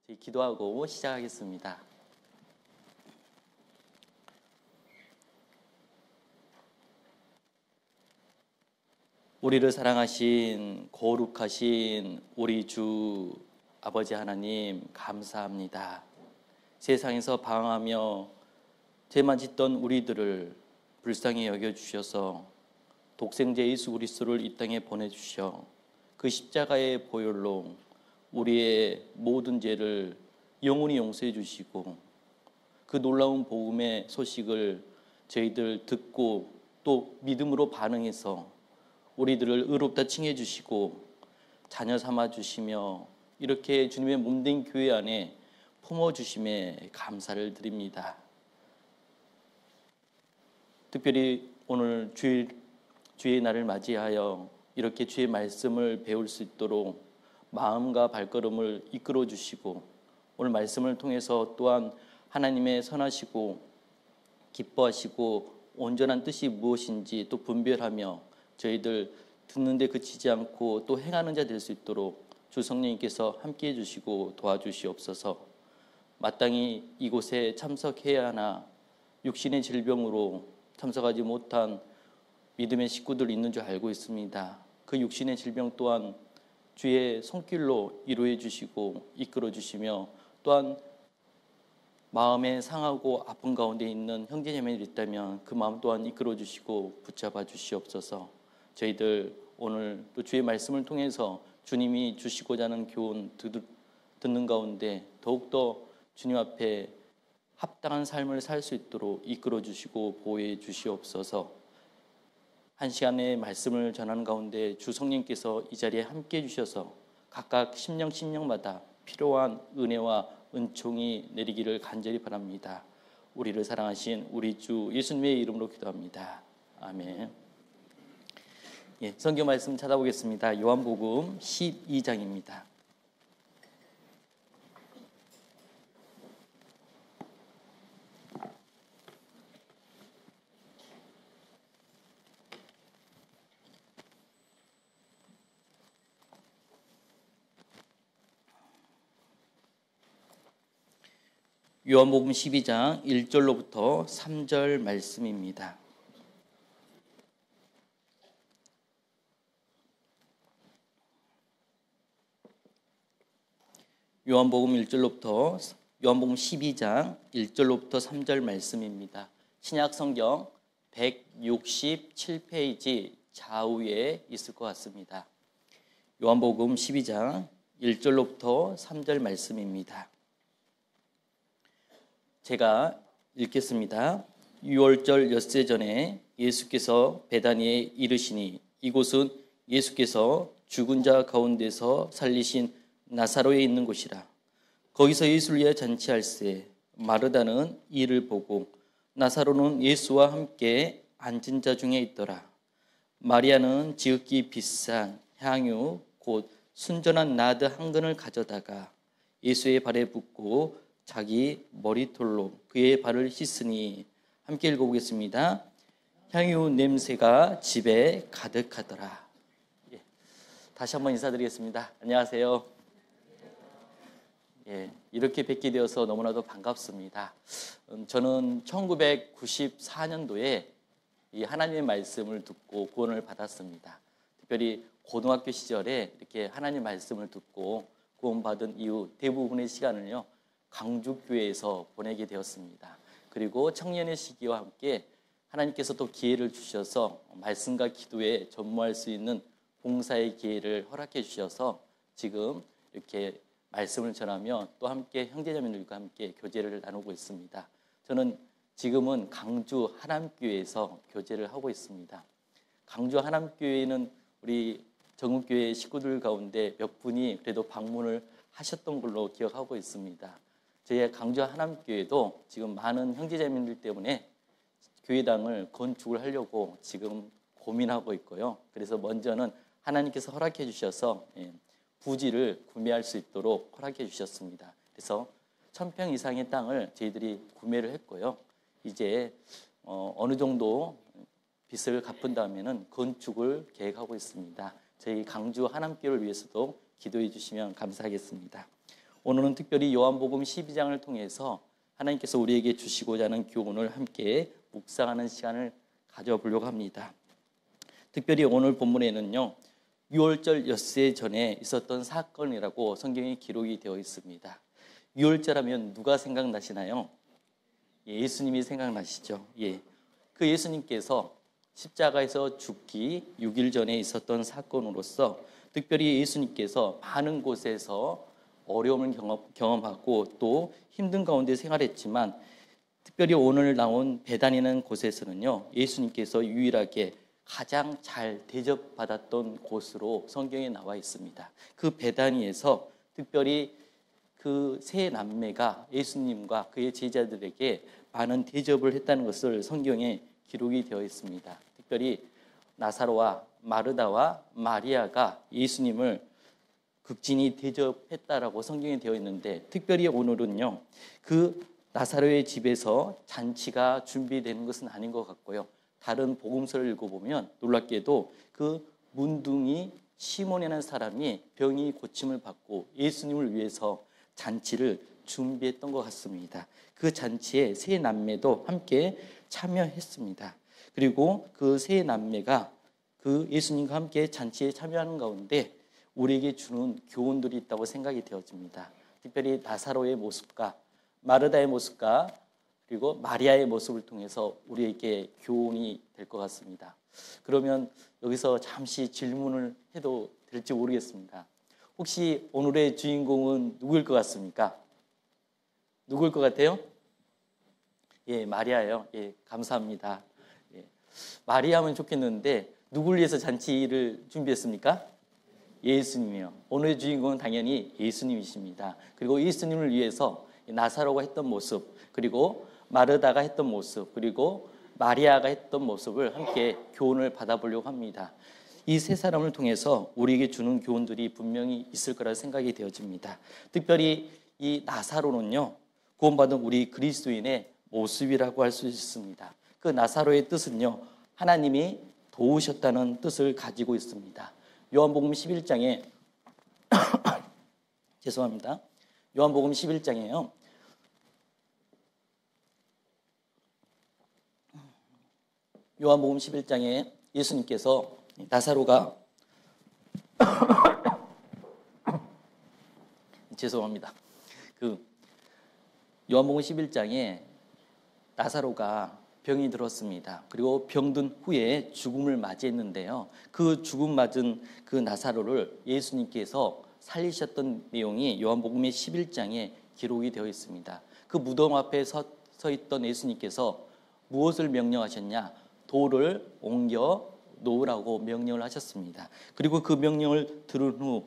저희 기도하고 시작하겠습니다. 우리를 사랑하신 거룩하신 우리 주 아버지 하나님 감사합니다. 세상에서 방황하며 죄만 짓던 우리들을 불쌍히 여겨주셔서 독생자 예수 그리스도를 이 땅에 보내주셔 그 십자가의 보혈로 우리의 모든 죄를 영원히 용서해 주시고 그 놀라운 복음의 소식을 저희들 듣고 또 믿음으로 반응해서 우리들을 의롭다 칭해 주시고 자녀 삼아 주시며 이렇게 주님의 몸된 교회 안에 품어 주심에 감사를 드립니다. 특별히 오늘 주의 날을 맞이하여 이렇게 주의 말씀을 배울 수 있도록 마음과 발걸음을 이끌어 주시고 오늘 말씀을 통해서 또한 하나님의 선하시고 기뻐하시고 온전한 뜻이 무엇인지 또 분별하며 저희들 듣는데 그치지 않고 또 행하는 자 될 수 있도록 주 성령님께서 함께해 주시고 도와주시옵소서. 마땅히 이곳에 참석해야 하나 육신의 질병으로 참석하지 못한 믿음의 식구들 있는 줄 알고 있습니다. 그 육신의 질병 또한 주의 손길로 이루어 주시고 이끌어 주시며 또한 마음에 상하고 아픈 가운데 있는 형제자매들이 있다면 그 마음 또한 이끌어 주시고 붙잡아 주시옵소서. 저희들 오늘 또 주의 말씀을 통해서 주님이 주시고자 하는 교훈 듣는 가운데 더욱더 주님 앞에 합당한 삶을 살 수 있도록 이끌어 주시고 보호해 주시옵소서. 한 시간의 말씀을 전하는 가운데 주 성령께서 이 자리에 함께해 주셔서 각각 심령마다 필요한 은혜와 은총이 내리기를 간절히 바랍니다. 우리를 사랑하신 우리 주 예수님의 이름으로 기도합니다. 아멘. 성경 말씀 찾아보겠습니다. 요한복음 12장입니다. 요한복음 12장 1절로부터 3절 말씀입니다. 요한복음 12장 1절로부터 3절 말씀입니다. 신약 성경 167페이지 좌우에 있을 것 같습니다. 요한복음 12장 1절로부터 3절 말씀입니다. 제가 읽겠습니다. 6월절 엿새 전에 예수께서 베다니에 이르시니 이곳은 예수께서 죽은 자 가운데서 살리신 나사로에 있는 곳이라. 거기서 예수를 위하여 잔치할세 마르다는 이를 보고 나사로는 예수와 함께 앉은 자 중에 있더라. 마리아는 지극히 비싼 향유 곧 순전한 나드 한 근을 가져다가 예수의 발에 붓고 자기 머리털로 그의 발을 씻으니 함께 읽어보겠습니다. 향유 냄새가 집에 가득하더라. 다시 한번 인사드리겠습니다. 안녕하세요. 이렇게 뵙게 되어서 너무나도 반갑습니다. 저는 1994년도에 이 하나님의 말씀을 듣고 구원을 받았습니다. 특별히 고등학교 시절에 이렇게 하나님의 말씀을 듣고 구원받은 이후 대부분의 시간을요 강주교회에서 보내게 되었습니다. 그리고 청년의 시기와 함께 하나님께서 또 기회를 주셔서 말씀과 기도에 전무할 수 있는 봉사의 기회를 허락해 주셔서 지금 이렇게 말씀을 전하며 또 함께 형제자매들과 함께 교제를 나누고 있습니다. 저는 지금은 강주 하남교회에서 교제를 하고 있습니다. 강주 하남교회는 우리 전국교회 식구들 가운데 몇 분이 그래도 방문을 하셨던 걸로 기억하고 있습니다. 저희 강주 하남교회도 지금 많은 형제자매들 때문에 교회당을 건축을 하려고 지금 고민하고 있고요. 그래서 먼저는 하나님께서 허락해 주셔서 부지를 구매할 수 있도록 허락해 주셨습니다. 그래서 1000평 이상의 땅을 저희들이 구매를 했고요. 이제 어느 정도 빚을 갚은 다음에는 건축을 계획하고 있습니다. 저희 강주 하남교회를 위해서도 기도해 주시면 감사하겠습니다. 오늘은 특별히 요한복음 12장을 통해서 하나님께서 우리에게 주시고자 하는 교훈을 함께 묵상하는 시간을 가져보려고 합니다. 특별히 오늘 본문에는요, 6월절 엿새 전에 있었던 사건이라고 성경에 기록이 되어 있습니다. 6월절 하면 누가 생각나시나요? 예수님이 생각나시죠. 그 예수님께서 십자가에서 죽기 6일 전에 있었던 사건으로서 특별히 예수님께서 많은 곳에서 어려움을 경험하고 또 힘든 가운데 생활했지만 특별히 오늘 나온 베다니라는 곳에서는요, 예수님께서 유일하게 가장 잘 대접받았던 곳으로 성경에 나와 있습니다. 그 베다니에서 특별히 그 세 남매가 예수님과 그의 제자들에게 많은 대접을 했다는 것을 성경에 기록이 되어 있습니다. 특별히 나사로와 마르다와 마리아가 예수님을 극진히 대접했다라고 성경에 되어 있는데, 특별히 오늘은요, 그 나사로의 집에서 잔치가 준비되는 것은 아닌 것 같고요. 다른 복음서를 읽어보면 놀랍게도 그 문둥이 시몬이라는 사람이 병이 고침을 받고 예수님을 위해서 잔치를 준비했던 것 같습니다. 그 잔치에 세 남매도 함께 참여했습니다. 그리고 그 세 남매가 그 예수님과 함께 잔치에 참여하는 가운데 우리에게 주는 교훈들이 있다고 생각이 되어집니다. 특별히 나사로의 모습과 마르다의 모습과 그리고 마리아의 모습을 통해서 우리에게 교훈이 될 것 같습니다. 그러면 여기서 잠시 질문을 해도 될지 모르겠습니다. 혹시 오늘의 주인공은 누구일 것 같습니까? 누구일 것 같아요? 마리아예요. 감사합니다. 마리아면 좋겠는데 누굴 위해서 잔치를 준비했습니까? 예수님이요. 오늘의 주인공은 당연히 예수님이십니다. 그리고 예수님을 위해서 나사로가 했던 모습, 그리고 마르다가 했던 모습, 그리고 마리아가 했던 모습을 함께 교훈을 받아보려고 합니다. 이 세 사람을 통해서 우리에게 주는 교훈들이 분명히 있을 거라 생각이 되어집니다. 특별히 이 나사로는요, 구원받은 우리 그리스도인의 모습이라고 할 수 있습니다. 그 나사로의 뜻은요, 하나님이 도우셨다는 뜻을 가지고 있습니다. 요한복음 11장에 죄송합니다. 요한복음 11장에요. 요한복음 11장에 예수님께서 나사로가 죄송합니다. 요한복음 11장에 나사로가 병이 들었습니다. 그리고 병든 후에 죽음을 맞이했는데요. 그 죽음 맞은 그 나사로를 예수님께서 살리셨던 내용이 요한복음 11장에 기록이 되어 있습니다. 그 무덤 앞에 서 있던 예수님께서 무엇을 명령하셨냐? 돌을 옮겨 놓으라고 명령을 하셨습니다. 그리고 그 명령을 들은 후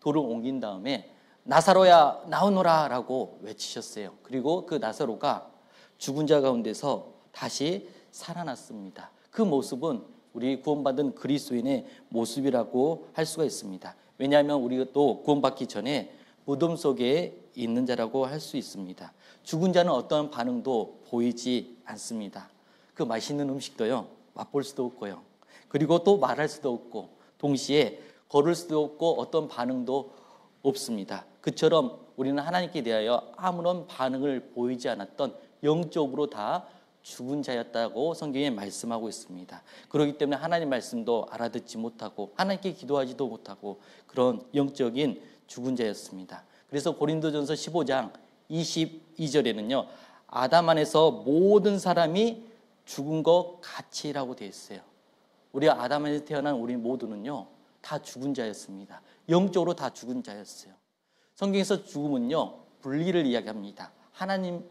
돌을 옮긴 다음에 나사로야 나오너라 라고 외치셨어요. 그리고 그 나사로가 죽은 자 가운데서 다시 살아났습니다. 그 모습은 우리 구원받은 그리스도인의 모습이라고 할 수가 있습니다. 왜냐하면 우리가 또 구원받기 전에 무덤 속에 있는 자라고 할 수 있습니다. 죽은 자는 어떠한 반응도 보이지 않습니다. 그 맛있는 음식도요, 맛볼 수도 없고요. 그리고 또 말할 수도 없고 동시에 걸을 수도 없고 어떤 반응도 없습니다. 그처럼 우리는 하나님께 대하여 아무런 반응을 보이지 않았던 영적으로 다 죽은 자였다고 성경에 말씀하고 있습니다. 그렇기 때문에 하나님 말씀도 알아듣지 못하고 하나님께 기도하지도 못하고 그런 영적인 죽은 자였습니다. 그래서 고린도전서 15장 22절에는요. 아담 안에서 모든 사람이 죽은 것 같이라고 되어 있어요. 우리 아담 안에서 태어난 우리 모두는요. 다 죽은 자였습니다. 영적으로 다 죽은 자였어요. 성경에서 죽음은요. 분리를 이야기합니다. 하나님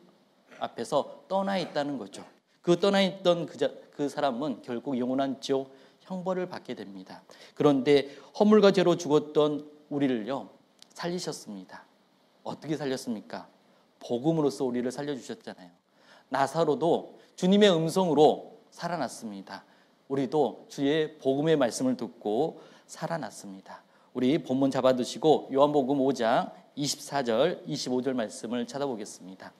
앞에서 떠나 있다는 거죠. 그 떠나 있던 그 사람은 결국 영원한 지옥 형벌을 받게 됩니다. 그런데 허물과 죄로 죽었던 우리를요. 살리셨습니다. 어떻게 살렸습니까? 복음으로써 우리를 살려주셨잖아요. 나사로도 주님의 음성으로 살아났습니다. 우리도 주의 복음의 말씀을 듣고 살아났습니다. 우리 본문 잡아두시고 요한복음 5장 24절 25절 말씀을 찾아보겠습니다.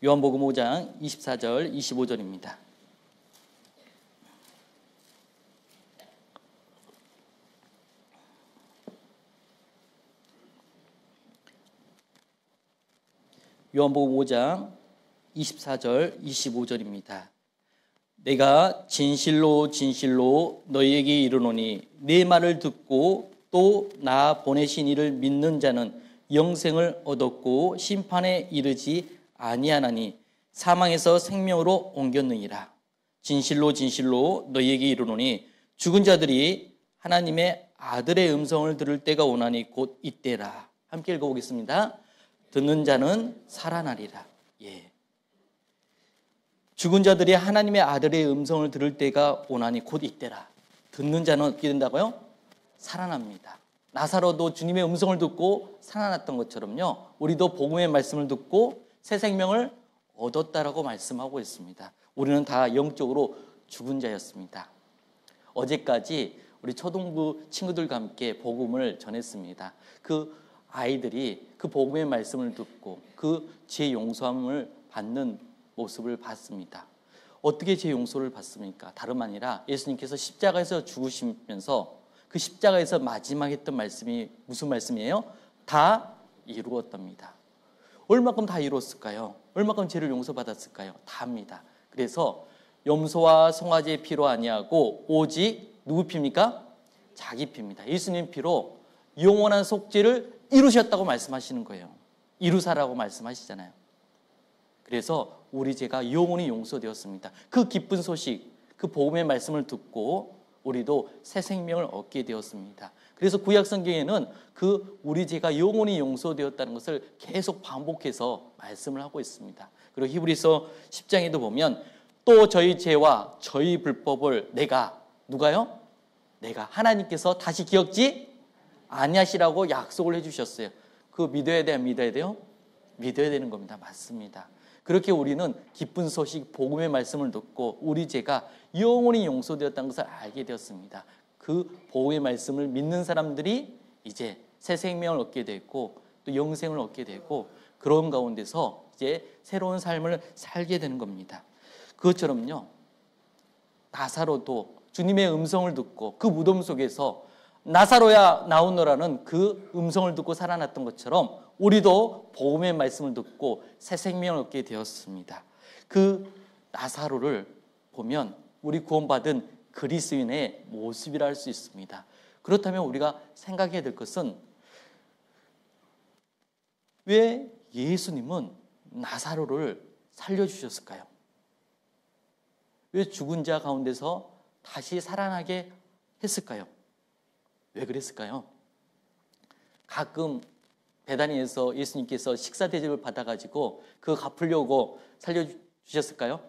요한복음 5장 24절 25절입니다. 요한복음 5장 24절 25절입니다. 내가 진실로 진실로 너희에게 이르노니 내 말을 듣고 또 나 보내신 이를 믿는 자는 영생을 얻었고 심판에 이르지 아니하나니 사망에서 생명으로 옮겼느니라. 진실로 진실로 너희에게 이르노니 죽은 자들이 하나님의 아들의 음성을 들을 때가 오나니 곧 이때라. 함께 읽어보겠습니다. 듣는 자는 살아나리라. 예. 죽은 자들이 하나님의 아들의 음성을 들을 때가 오나니 곧 이때라. 듣는 자는 어떻게 된다고요? 살아납니다. 나사로도 주님의 음성을 듣고 살아났던 것처럼요, 우리도 복음의 말씀을 듣고 새 생명을 얻었다라고 말씀하고 있습니다. 우리는 다 영적으로 죽은 자였습니다. 어제까지 우리 초등부 친구들과 함께 복음을 전했습니다. 그 아이들이 그 복음의 말씀을 듣고 그 죄 용서함을 받는 모습을 봤습니다. 어떻게 죄 용서를 받습니까? 다름 아니라 예수님께서 십자가에서 죽으시면서 그 십자가에서 마지막 했던 말씀이 무슨 말씀이에요? 다 이루었답니다. 얼마큼 다 이루었을까요? 얼마큼 죄를 용서받았을까요? 다합니다. 그래서 염소와 송아지의 피로 아니하고 오직 누구 피입니까? 자기 피입니다. 예수님 피로 영원한 속죄를 이루셨다고 말씀하시는 거예요. 이루사라고 말씀하시잖아요. 그래서 우리 죄가 영원히 용서되었습니다. 그 기쁜 소식, 그 복음의 말씀을 듣고 우리도 새 생명을 얻게 되었습니다. 그래서 구약 성경에는 그 우리 죄가 영원히 용서되었다는 것을 계속 반복해서 말씀을 하고 있습니다. 그리고 히브리서 10장에도 보면 또 저희 죄와 저희 불법을 누가요? 내가 하나님께서 다시 기억지 아니하시라고 약속을 해주셨어요. 그거 믿어야 돼요? 믿어야 돼요? 믿어야 되는 겁니다. 맞습니다. 그렇게 우리는 기쁜 소식, 복음의 말씀을 듣고 우리 죄가 영원히 용서되었다는 것을 알게 되었습니다. 그 복음의 말씀을 믿는 사람들이 이제 새 생명을 얻게 되고 또 영생을 얻게 되고 그런 가운데서 이제 새로운 삶을 살게 되는 겁니다. 그것처럼요, 나사로도 주님의 음성을 듣고 그 무덤 속에서 나사로야 나오너라는 그 음성을 듣고 살아났던 것처럼 우리도 복음의 말씀을 듣고 새 생명을 얻게 되었습니다. 그 나사로를 보면 우리 구원받은 그리스도인의 모습이라 할 수 있습니다. 그렇다면 우리가 생각해야 될 것은 왜 예수님은 나사로를 살려주셨을까요? 왜 죽은 자 가운데서 다시 살아나게 했을까요? 왜 그랬을까요? 가끔 베다니에서 예수님께서 식사 대접을 받아가지고 그거 갚으려고 살려주셨을까요?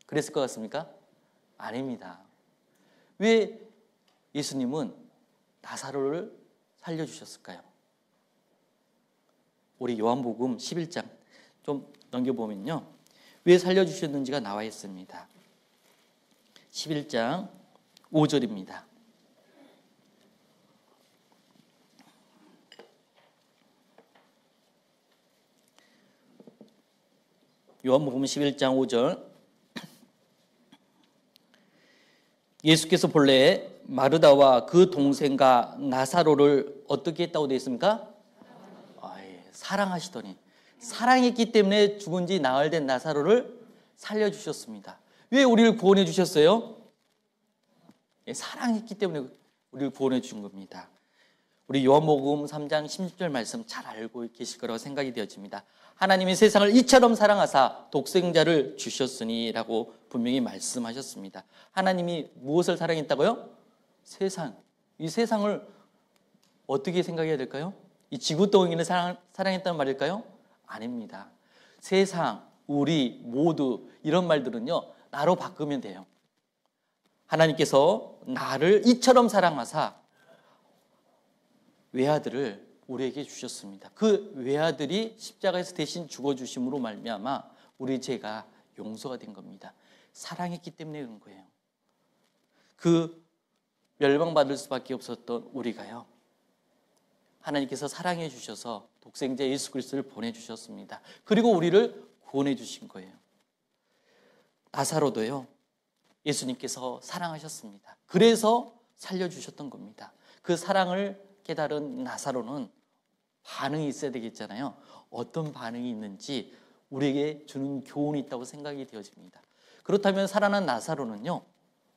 그랬을 것 같습니까? 아닙니다. 왜 예수님은 나사로를 살려주셨을까요? 우리 요한복음 11장 좀 넘겨보면요, 왜 살려주셨는지가 나와 있습니다. 11장 5절입니다. 요한복음 11장 5절. 예수께서 본래 마르다와 그 동생과 나사로를 어떻게 했다고 되어 있습니까? 사랑하시더니, 사랑했기 때문에 죽은 지 나흘 된 나사로를 살려주셨습니다. 왜 우리를 구원해 주셨어요? 사랑했기 때문에 우리를 구원해 준 겁니다. 우리 요한복음 3장 16절 말씀 잘 알고 계실 거라고 생각이 되어집니다. 하나님이 세상을 이처럼 사랑하사 독생자를 주셨으니 라고 분명히 말씀하셨습니다. 하나님이 무엇을 사랑했다고요? 세상. 이 세상을 어떻게 생각해야 될까요? 이 지구덩이를 사랑했다는 말일까요? 아닙니다. 세상, 우리, 모두 이런 말들은요, 나로 바꾸면 돼요. 하나님께서 나를 이처럼 사랑하사 외아들을 우리에게 주셨습니다. 그 외아들이 십자가에서 대신 죽어주심으로 말미암아 우리 죄가 용서가 된 겁니다. 사랑했기 때문에 그런 거예요. 그 멸망받을 수밖에 없었던 우리가요, 하나님께서 사랑해 주셔서 독생자 예수 그리스도를 보내주셨습니다. 그리고 우리를 구원해 주신 거예요. 나사로도요, 예수님께서 사랑하셨습니다. 그래서 살려주셨던 겁니다. 그 사랑을 깨달은 나사로는 반응이 있어야 되겠잖아요. 어떤 반응이 있는지 우리에게 주는 교훈이 있다고 생각이 되어집니다. 그렇다면 살아난 나사로는요,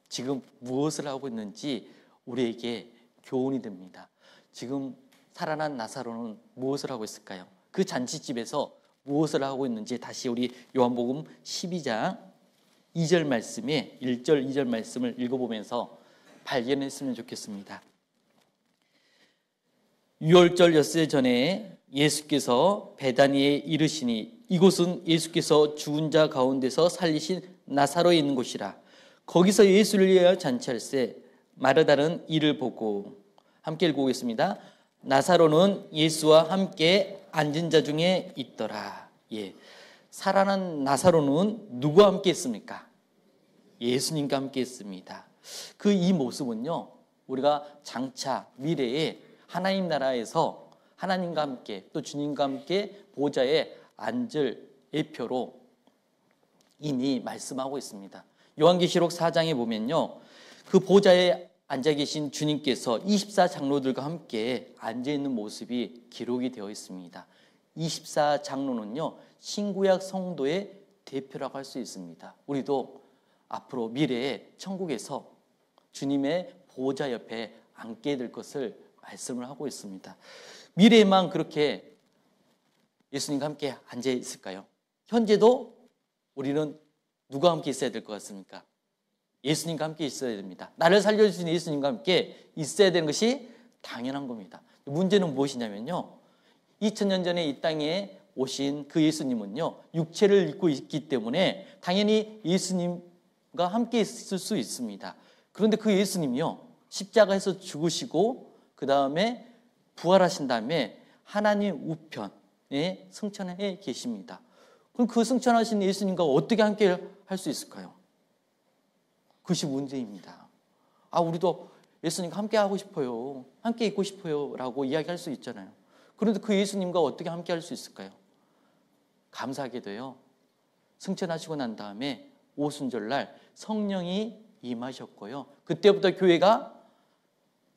지금 무엇을 하고 있는지 우리에게 교훈이 됩니다. 지금 살아난 나사로는 무엇을 하고 있을까요? 그 잔치집에서 무엇을 하고 있는지 다시 우리 요한복음 12장 2절 말씀에 1절 2절 말씀을 읽어보면서 발견했으면 좋겠습니다. 유월절 엿새 전에 예수께서 베다니에 이르시니 이곳은 예수께서 죽은 자 가운데서 살리신 나사로에 있는 곳이라. 거기서 예수를 위하여 잔치할세 마르다는 이를 보고, 함께 읽어보겠습니다. 나사로는 예수와 함께 앉은 자 중에 있더라. 예, 살아난 나사로는 누구와 함께 했습니까? 예수님과 함께 했습니다. 그 이 모습은요, 우리가 장차 미래에 하나님 나라에서 하나님과 함께 또 주님과 함께 보좌에 앉을 예표로 이미 말씀하고 있습니다. 요한계시록 4장에 보면요, 그 보좌에 앉아 계신 주님께서 24장로들과 함께 앉아 있는 모습이 기록이 되어 있습니다. 24장로는요, 신구약 성도의 대표라고 할 수 있습니다. 우리도 앞으로 미래에 천국에서 주님의 보좌 옆에 앉게 될 것을 말씀을 하고 있습니다. 미래에만 그렇게 예수님과 함께 앉아 있을까요? 현재도 우리는 누가 함께 있어야 될 것 같습니까? 예수님과 함께 있어야 됩니다. 나를 살려주신 예수님과 함께 있어야 되는 것이 당연한 겁니다. 문제는 무엇이냐면요, 2000년 전에 이 땅에 오신 그 예수님은요, 육체를 입고 있기 때문에 당연히 예수님과 함께 있을 수 있습니다. 그런데 그 예수님이요, 십자가에서 죽으시고 그 다음에 부활하신 다음에 하나님 우편에 승천해 계십니다. 그럼 그 승천하신 예수님과 어떻게 함께 할 수 있을까요? 그것이 문제입니다. 우리도 예수님과 함께 하고 싶어요, 함께 있고 싶어요 라고 이야기할 수 있잖아요. 그런데 그 예수님과 어떻게 함께 할 수 있을까요? 감사하게도요, 승천하시고 난 다음에 오순절날 성령이 임하셨고요, 그때부터 교회가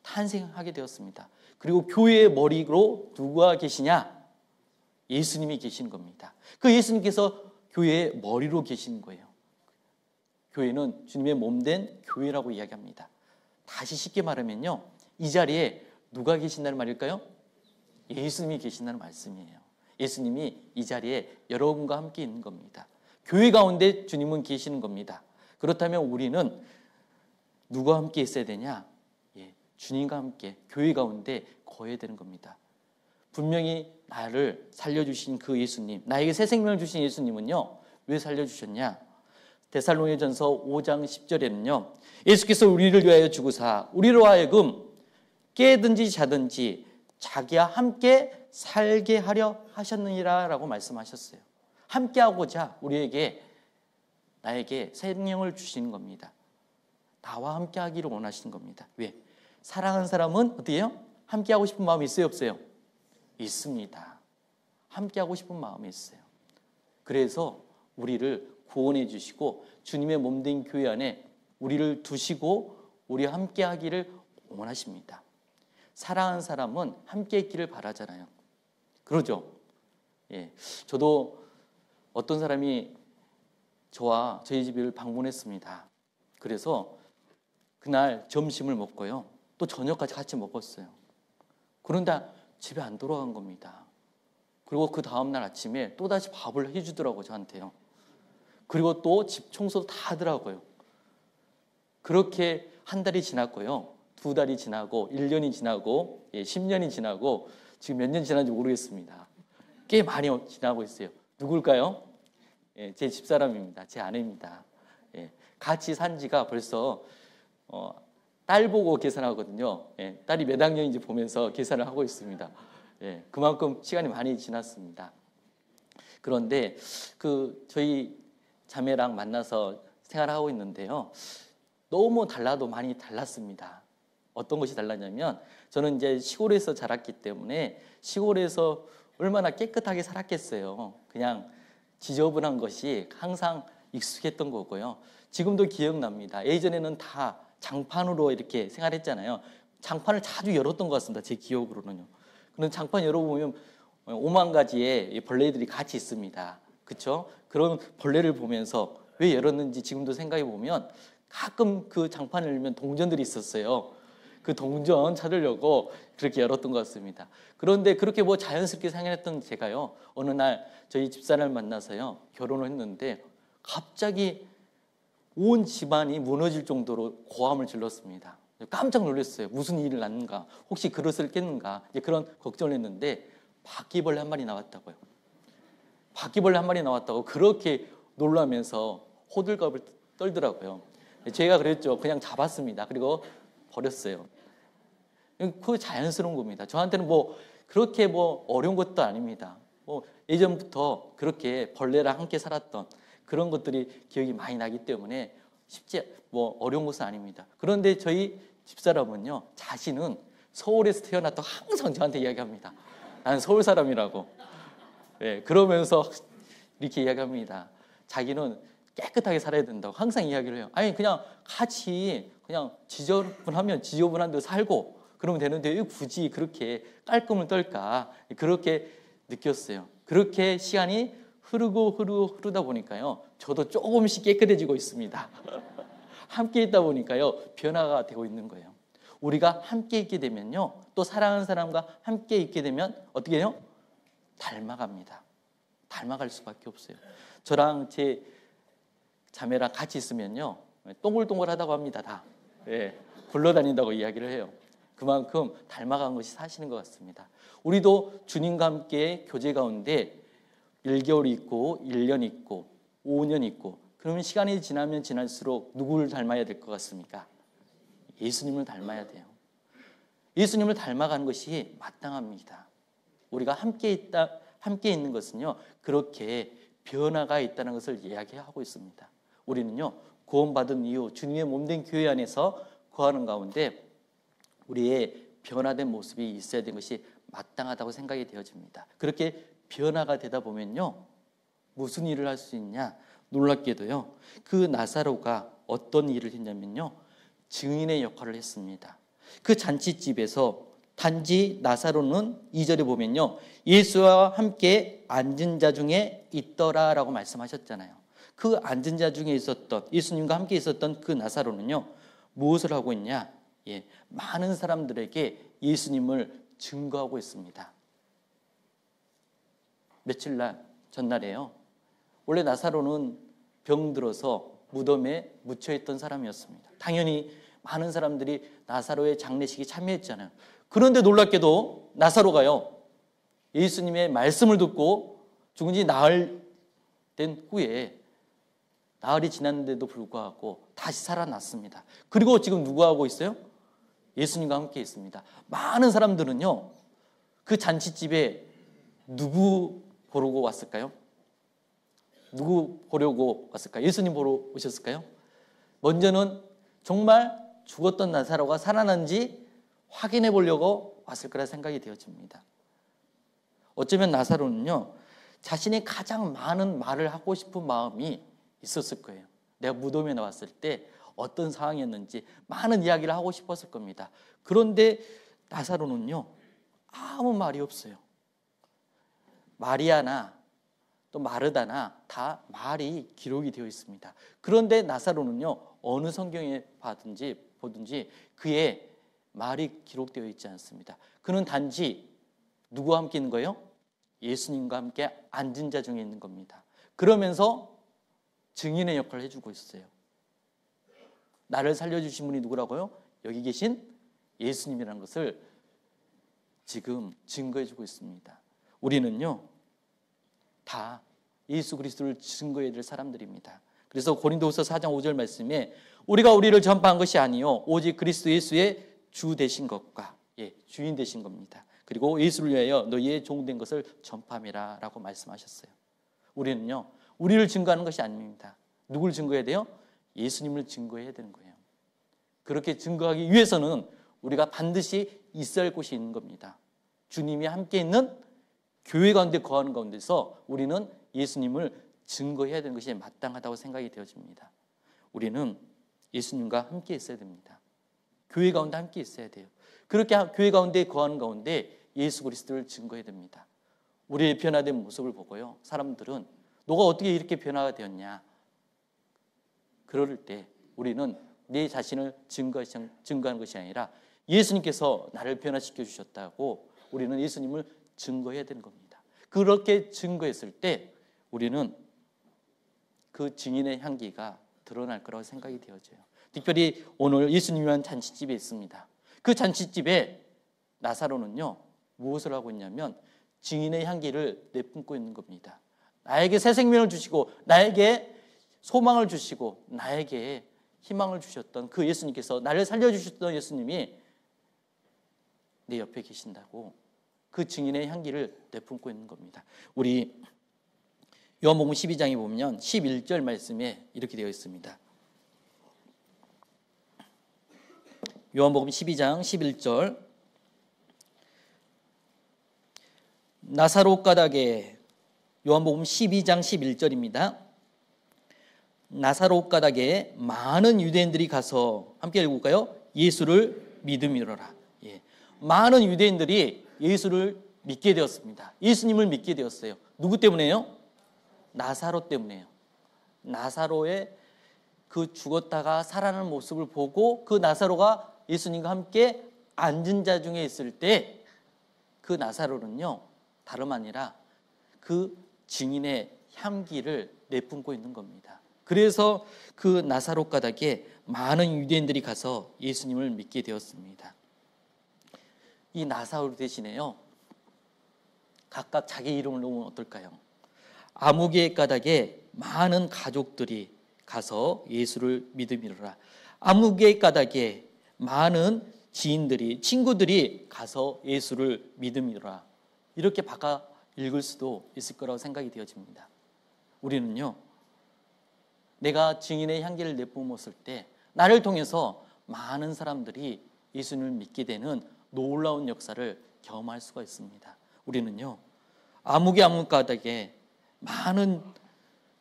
탄생하게 되었습니다. 그리고 교회의 머리로 누가 계시냐? 예수님이 계신 겁니다. 그 예수님께서 교회의 머리로 계신 거예요. 교회는 주님의 몸된 교회라고 이야기합니다. 다시 쉽게 말하면요, 이 자리에 누가 계신다는 말일까요? 예수님이 계신다는 말씀이에요. 예수님이 이 자리에 여러분과 함께 있는 겁니다. 교회 가운데 주님은 계시는 겁니다. 그렇다면 우리는 누구와 함께 있어야 되냐? 주님과 함께 교회 가운데 거해야 되는 겁니다. 분명히 나를 살려주신 그 예수님, 나에게 새 생명을 주신 예수님은요, 왜 살려주셨냐? 데살로니가전서 5장 10절에는요, 예수께서 우리를 위하여 죽으사 우리로 하여금 깨든지 자든지 자기와 함께 살게 하려 하셨느니라 라고 말씀하셨어요. 함께하고자 우리에게, 나에게 생명을 주시는 겁니다. 나와 함께 하기를 원하시는 겁니다. 왜? 사랑하는 사람은 어떻게 해요? 함께 하고 싶은 마음이 있어요, 없어요? 있습니다. 함께 하고 싶은 마음이 있어요. 그래서 우리를 구원해 주시고 주님의 몸된 교회 안에 우리를 두시고 우리와 함께 하기를 원하십니다. 사랑하는 사람은 함께 있기를 바라잖아요. 그러죠? 예, 저도 어떤 사람이 저와 저희 집을 방문했습니다. 그래서 그날 점심을 먹고요, 또 저녁까지 같이 먹었어요. 그런데 집에 안 돌아간 겁니다. 그리고 그 다음날 아침에 또다시 밥을 해주더라고요, 저한테요. 그리고 또 집 청소도 다 하더라고요. 그렇게 한 달이 지났고요, 2달이 지나고 1년이 지나고 10년이 지나고 지금 몇 년 지났는지 모르겠습니다. 꽤 많이 지나고 있어요. 누굴까요? 제 집사람입니다. 제 아내입니다. 같이 산 지가 벌써 딸 보고 계산하거든요. 딸이 몇 학년인지 보면서 계산을 하고 있습니다. 그만큼 시간이 많이 지났습니다. 그런데 저희 자매랑 만나서 생활하고 있는데요, 너무 달라도 많이 달랐습니다. 어떤 것이 달랐냐면, 저는 이제 시골에서 자랐기 때문에 시골에서 얼마나 깨끗하게 살았겠어요. 그냥 지저분한 것이 항상 익숙했던 거고요. 지금도 기억납니다. 예전에는 다 장판으로 이렇게 생활했잖아요. 장판을 자주 열었던 것 같습니다, 제 기억으로는요. 그런 장판 열어보면 오만 가지의 벌레들이 같이 있습니다. 그렇죠? 그런 벌레를 보면서 왜 열었는지 지금도 생각해 보면 가끔 그 장판을 열면 동전들이 있었어요. 그 동전 찾으려고 그렇게 열었던 것 같습니다. 그런데 그렇게 뭐 자연스럽게 생각했던 제가요, 어느 날 저희 집사람을 만나서요, 결혼을 했는데 갑자기 온 집안이 무너질 정도로 고함을 질렀습니다. 깜짝 놀랐어요. 무슨 일이 났는가? 혹시 그릇을 깼는가? 이제 그런 걱정을 했는데 바퀴벌레 한 마리 나왔다고요. 바퀴벌레 한 마리 나왔다고 그렇게 놀라면서 호들갑을 떨더라고요. 제가 그랬죠. 그냥 잡았습니다. 그리고 버렸어요. 그 자연스러운 겁니다. 저한테는 뭐 그렇게 뭐 어려운 것도 아닙니다. 뭐 예전부터 그렇게 벌레랑 함께 살았던 그런 것들이 기억이 많이 나기 때문에 쉽지 뭐 어려운 것은 아닙니다. 그런데 저희 집사람은요, 자신은 서울에서 태어났다고 항상 저한테 이야기합니다. 나는 서울 사람이라고. 네, 그러면서 이렇게 이야기합니다. 자기는 깨끗하게 살아야 된다고 항상 이야기를 해요. 아니 그냥 같이 그냥 지저분하면 지저분한 데 살고 그러면 되는데 왜 굳이 그렇게 깔끔을 떨까? 그렇게 느꼈어요. 그렇게 시간이 흐르다 보니까요, 저도 조금씩 깨끗해지고 있습니다. 함께 있다 보니까요, 변화가 되고 있는 거예요. 우리가 함께 있게 되면요, 또 사랑하는 사람과 함께 있게 되면 어떻게 해요? 닮아갑니다. 닮아갈 수밖에 없어요. 저랑 제 자매랑 같이 있으면요, 동글동글하다고 합니다. 다. 예, 굴러다닌다고 이야기를 해요. 그만큼 닮아간 것이 사실인 것 같습니다. 우리도 주님과 함께 교제 가운데 1개월 있고 1년 있고 5년 있고 그러면 시간이 지나면 지날수록 누구를 닮아야 될 것 같습니까? 예수님을 닮아야 돼요. 예수님을 닮아가는 것이 마땅합니다. 우리가 함께 있는 것은요, 그렇게 변화가 있다는 것을 이야기하고 있습니다. 우리는요, 구원받은 이후 주님의 몸된 교회 안에서 거하는 가운데 우리의 변화된 모습이 있어야 되는 것이 마땅하다고 생각이 되어집니다. 그렇게 변화가 되다 보면요, 무슨 일을 할 수 있냐? 놀랍게도요, 그 나사로가 어떤 일을 했냐면요, 증인의 역할을 했습니다. 그 잔치집에서 단지 나사로는 2절에 보면요, 예수와 함께 앉은 자 중에 있더라라고 말씀하셨잖아요. 그 앉은 자 중에 있었던, 예수님과 함께 있었던 그 나사로는요, 무엇을 하고 있냐? 많은 사람들에게 예수님을 증거하고 있습니다. 며칠 전날에요, 원래 나사로는 병들어서 무덤에 묻혀있던 사람이었습니다. 당연히 많은 사람들이 나사로의 장례식에 참여했잖아요. 그런데 놀랍게도 나사로가요, 예수님의 말씀을 듣고 죽은 지 나흘 된 후에, 나흘이 지났는데도 불구하고 다시 살아났습니다. 그리고 지금 누구 하고 있어요? 예수님과 함께 있습니다. 많은 사람들은요, 그 잔치집에 누구 보려고 왔을까요? 누구 보려고 왔을까요? 예수님 보러 오셨을까요? 먼저는 정말 죽었던 나사로가 살아난지 확인해 보려고 왔을 거라 생각이 되어집니다. 어쩌면 나사로는요, 자신이 가장 많은 말을 하고 싶은 마음이 있었을 거예요. 내가 무덤에 나왔을 때 어떤 상황이었는지 많은 이야기를 하고 싶었을 겁니다. 그런데 나사로는요, 아무 말이 없어요. 마리아나 또 마르다나 다 말이 기록이 되어 있습니다. 그런데 나사로는요, 어느 성경에 보든지 그의 말이 기록되어 있지 않습니다. 그는 단지 누구와 함께 있는 거예요? 예수님과 함께 앉은 자 중에 있는 겁니다. 그러면서 증인의 역할을 해주고 있어요. 나를 살려주신 분이 누구라고요? 여기 계신 예수님이라는 것을 지금 증거해주고 있습니다. 우리는요, 다 예수 그리스도를 증거해야 될 사람들입니다. 그래서 고린도후서 4장 5절 말씀에 우리가 우리를 전파한 것이 아니요 오직 그리스도 예수의 주 되신 것과 주인 되신 겁니다. 그리고 예수를 위하여 너희의 종된 것을 전파함이라 라고 말씀하셨어요. 우리는요, 우리를 증거하는 것이 아닙니다. 누굴 증거해야 돼요? 예수님을 증거해야 되는 거예요. 그렇게 증거하기 위해서는 우리가 반드시 있어야 할 곳이 있는 겁니다. 주님이 함께 있는 교회 가운데 거하는 가운데서 우리는 예수님을 증거해야 되는 것이 마땅하다고 생각이 되어집니다. 우리는 예수님과 함께 있어야 됩니다. 교회 가운데 함께 있어야 돼요. 그렇게 교회 가운데 거하는 가운데 예수 그리스도를 증거해야 됩니다. 우리의 변화된 모습을 보고요, 사람들은 너가 어떻게 이렇게 변화가 되었냐, 그럴 때 우리는 내 자신을 증거하는 것이 아니라 예수님께서 나를 변화시켜 주셨다고 우리는 예수님을 증거해야 되는 겁니다. 그렇게 증거했을 때 우리는 그 증인의 향기가 드러날 거라고 생각이 되어져요. 특별히 오늘 예수님이 한 잔치집에 있습니다. 그 잔치집에 나사로는요, 무엇을 하고 있냐면 증인의 향기를 내뿜고 있는 겁니다. 나에게 새 생명을 주시고 나에게 소망을 주시고 나에게 희망을 주셨던 그 예수님께서, 나를 살려주셨던 예수님이 내 옆에 계신다고 그 증인의 향기를 내뿜고 있는 겁니다. 우리 요한복음 12장에 보면 11절 말씀에 이렇게 되어 있습니다. 요한복음 12장 11절, 나사로 가닥에, 요한복음 12장 11절입니다. 나사로 가닥에 많은 유대인들이 가서, 함께 읽을까요? 예수를 믿음이로라. 예. 많은 유대인들이 예수를 믿게 되었습니다. 예수님을 믿게 되었어요. 누구 때문에요? 나사로 때문에요. 나사로의 그 죽었다가 살아나는 모습을 보고 그 나사로가 예수님과 함께 앉은 자 중에 있을 때 그 나사로는요, 다름 아니라 그 증인의 향기를 내뿜고 있는 겁니다. 그래서 그 나사로 가닥에 많은 유대인들이 가서 예수님을 믿게 되었습니다. 이 나사로 대신에요, 각각 자기 이름을 놓으면 어떨까요? 아무개 가닥에 많은 가족들이 가서 예수를 믿음이로라. 아무개 가닥에 많은 지인들이, 친구들이 가서 예수를 믿음이로라. 이렇게 바꿔 읽을 수도 있을 거라고 생각이 되어집니다. 우리는요, 내가 증인의 향기를 내뿜었을 때 나를 통해서 많은 사람들이 예수님을 믿게 되는 놀라운 역사를 경험할 수가 있습니다. 우리는요, 아무개 가닥에 많은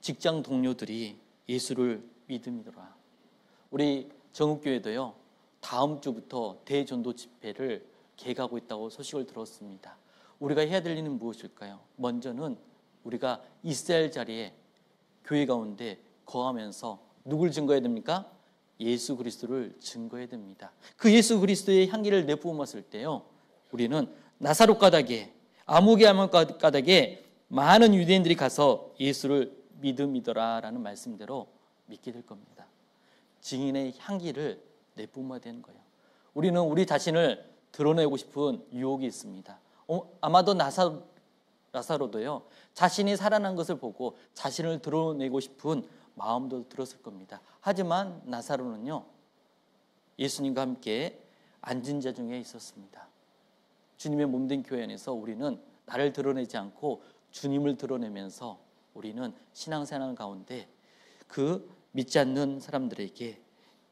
직장 동료들이 예수를 믿음이더라. 우리 정읍교회도요, 다음 주부터 대전도 집회를 계획하고 있다고 소식을 들었습니다. 우리가 해야 될 일은 무엇일까요? 먼저는 우리가 있어야 할 자리에 교회 가운데 거하면서 누굴 증거해야 됩니까? 예수 그리스도를 증거해야 됩니다. 그 예수 그리스도의 향기를 내뿜었을 때요, 우리는 나사로 가닥에, 아무개 가닥에 많은 유대인들이 가서 예수를 믿음이더라라는 말씀대로 믿게 될 겁니다. 증인의 향기를 내뿜어야 되는 거예요. 우리는 우리 자신을 드러내고 싶은 유혹이 있습니다. 아마도 나사로도요, 자신이 살아난 것을 보고 자신을 드러내고 싶은 마음도 들었을 겁니다. 하지만 나사로는요, 예수님과 함께 앉은 자 중에 있었습니다. 주님의 몸된 교회 안에서 우리는 나를 드러내지 않고 주님을 드러내면서 우리는 신앙생활 가운데 그 믿지 않는 사람들에게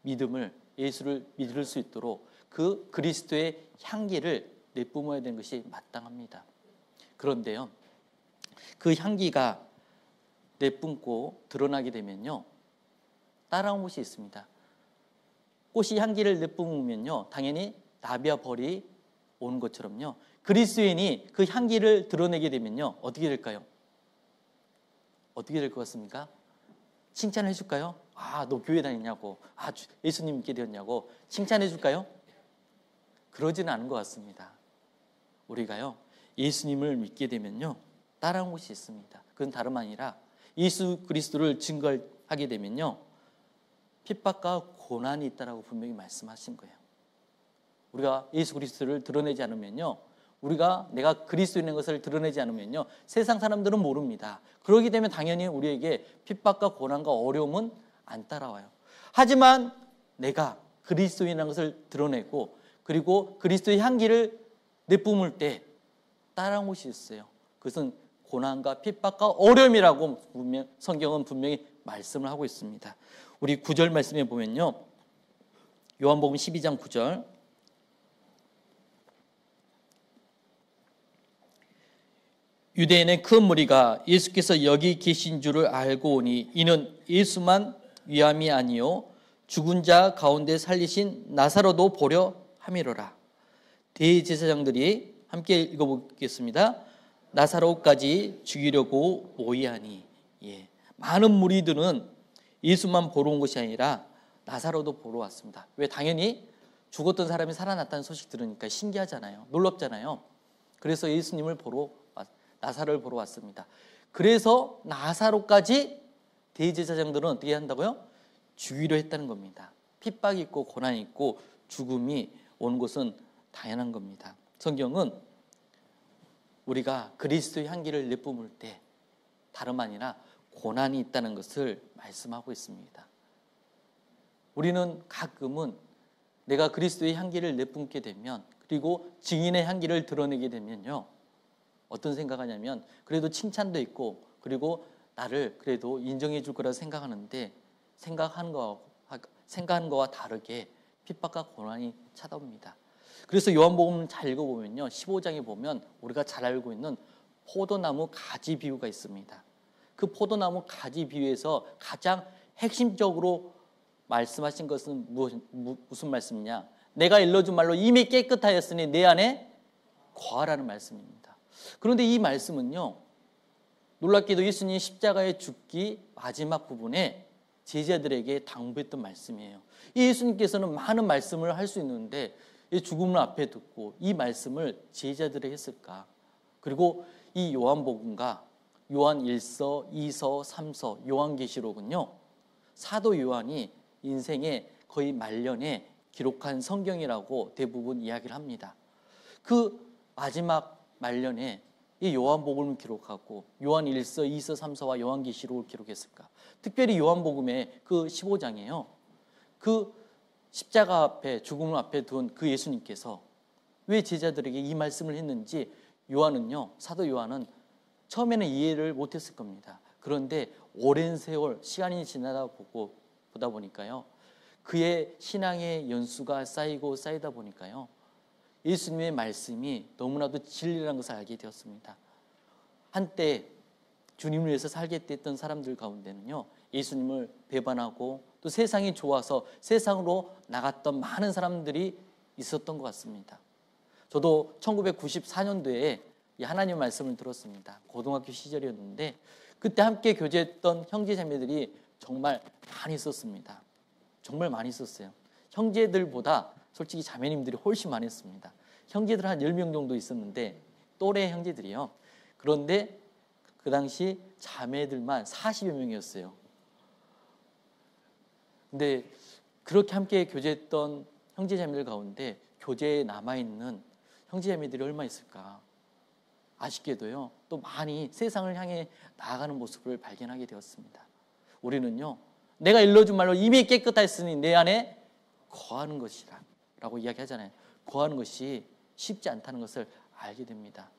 믿음을, 예수를 믿을 수 있도록 그 그리스도의 향기를 내뿜어야 되는 것이 마땅합니다. 그런데요, 그 향기가 내뿜고 드러나게 되면요, 따라온 것이 있습니다. 꽃이 향기를 내뿜으면요, 당연히 나비와 벌이 오는 것처럼요, 그리스도인이 그 향기를 드러내게 되면요, 어떻게 될까요? 어떻게 될 것 같습니까? 칭찬해 줄까요? 아, 너 교회 다니냐고, 아, 예수님 믿게 되었냐고 칭찬해 줄까요? 그러지는 않은 것 같습니다. 우리가요, 예수님을 믿게 되면요, 따라온 것이 있습니다. 그건 다름 아니라 예수 그리스도를 증거하게 되면요, 핍박과 고난이 있다라고 분명히 말씀하신 거예요. 우리가 예수 그리스도를 드러내지 않으면요, 내가 그리스도인인 것을 드러내지 않으면요, 세상 사람들은 모릅니다. 그러게 되면 당연히 우리에게 핍박과 고난과 어려움은 안 따라와요. 하지만 내가 그리스도인이라는 것을 드러내고 그리고 그리스도의 향기를 내뿜을 때 따라온 것이 있어요. 그것은 고난과 핍박과 어려움이라고 성경은 분명히 말씀을 하고 있습니다. 우리 9절 말씀에 보면요, 요한복음 12장 9절, 유대인의 큰 무리가 예수께서 여기 계신 줄을 알고 오니 이는 예수만 위함이 아니요 죽은 자 가운데 살리신 나사로도 보려 함이로라. 대제사장들이 함께 읽어보겠습니다. 나사로까지 죽이려고 모의하니. 예. 많은 무리들은 예수만 보러 온 것이 아니라 나사로도 보러 왔습니다. 왜? 당연히 죽었던 사람이 살아났다는 소식 들으니까 신기하잖아요. 놀랍잖아요. 그래서 예수님을 나사로를 보러 왔습니다. 그래서 나사로까지 대제사장들은 어떻게 한다고요? 죽이려 했다는 겁니다. 핍박이 있고 고난이 있고 죽음이 오는 것은 당연한 겁니다. 성경은 우리가 그리스도의 향기를 내뿜을 때 다름 아니라 고난이 있다는 것을 말씀하고 있습니다. 우리는 가끔은 내가 그리스도의 향기를 내뿜게 되면, 그리고 증인의 향기를 드러내게 되면요, 어떤 생각하냐면 그래도 칭찬도 있고 그리고 나를 그래도 인정해 줄 거라 생각하는데 생각하는 거와 다르게 핍박과 고난이 찾아옵니다. 그래서 요한복음 잘 읽어보면요, 15장에 보면 우리가 잘 알고 있는 포도나무 가지 비유가 있습니다. 그 포도나무 가지 비유에서 가장 핵심적으로 말씀하신 것은 무슨 말씀이냐? 내가 일러준 말로 이미 깨끗하였으니 내 안에 거하라는 말씀입니다. 그런데 이 말씀은요, 놀랍게도 예수님이 십자가에 죽기 마지막 부분에 제자들에게 당부했던 말씀이에요. 예수님께서는 많은 말씀을 할 수 있는데 이 죽음을 앞에 두고 이 말씀을 제자들에게 했을까? 그리고 이 요한복음과 요한 1서, 2서, 3서, 요한계시록은요, 사도 요한이 인생의 거의 말년에 기록한 성경이라고 대부분 이야기를 합니다. 그 마지막 말년에 이 요한복음을 기록하고 요한 1서, 2서, 3서와 요한계시록을 기록했을까? 특별히 요한복음의 그 15장이에요. 그 십자가 앞에, 죽음을 앞에 둔 그 예수님께서 왜 제자들에게 이 말씀을 했는지 사도 요한은 처음에는 이해를 못했을 겁니다. 그런데 오랜 세월, 시간이 보다 보니까요, 그의 신앙의 연수가 쌓이다 보니까요, 예수님의 말씀이 너무나도 진리라는 것을 알게 되었습니다. 한때 주님을 위해서 살겠다던 사람들 가운데는요, 예수님을 배반하고 또 세상이 좋아서 세상으로 나갔던 많은 사람들이 있었던 것 같습니다. 저도 1994년도에 하나님의 말씀을 들었습니다. 고등학교 시절이었는데 그때 함께 교제했던 형제자매들이 정말 많이 있었습니다. 정말 많이 있었어요. 형제들보다 솔직히 자매님들이 훨씬 많이 했습니다. 형제들 한 10명 정도 있었는데, 또래 형제들이요. 그런데 그 당시 자매들만 40여 명이었어요. 근데 그렇게 함께 교제했던 형제자매들 가운데 교제에 남아있는 형제자매들이 얼마 있을까? 아쉽게도요, 또 많이 세상을 향해 나아가는 모습을 발견하게 되었습니다. 우리는요, 내가 일러준 말로 이미 깨끗하였으니 내 안에 거하는 것이라 라고 이야기하잖아요. 거하는 것이 쉽지 않다는 것을 알게 됩니다.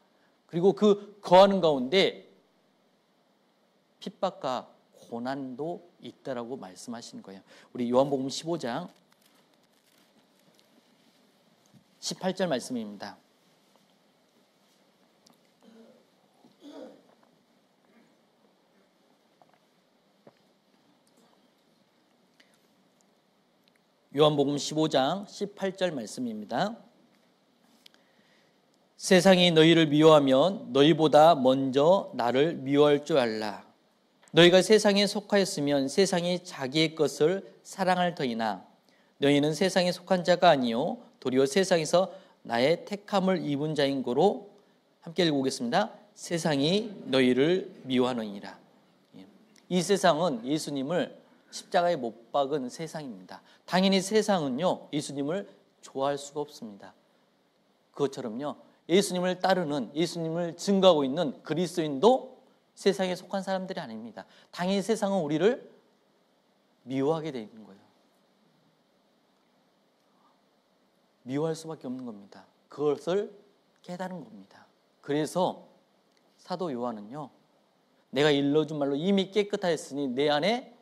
그리고 그 거하는 가운데 핍박과 고난도 있다라고 말씀하시는 거예요. 우리 요한복음 15장 18절 말씀입니다. 요한복음 15장 18절 말씀입니다. 세상이 너희를 미워하면 너희보다 먼저 나를 미워할 줄 알라. 너희가 세상에 속하였으면 세상이 자기의 것을 사랑할 터이나 너희는 세상에 속한 자가 아니요 도리어 세상에서 나의 택함을 입은 자인 고로, 함께 읽어보겠습니다. 세상이 너희를 미워하느니라. 이 세상은 예수님을 십자가에 못 박은 세상입니다. 당연히 세상은요, 예수님을 좋아할 수가 없습니다. 그것처럼요, 예수님을 따르는, 예수님을 증거하고 있는 그리스도인도 세상에 속한 사람들이 아닙니다. 당연히 세상은 우리를 미워하게 되어 있는 거예요. 미워할 수밖에 없는 겁니다. 그것을 깨달은 겁니다. 그래서 사도 요한은요, 내가 일러준 말로 이미 깨끗하였으니 내 안에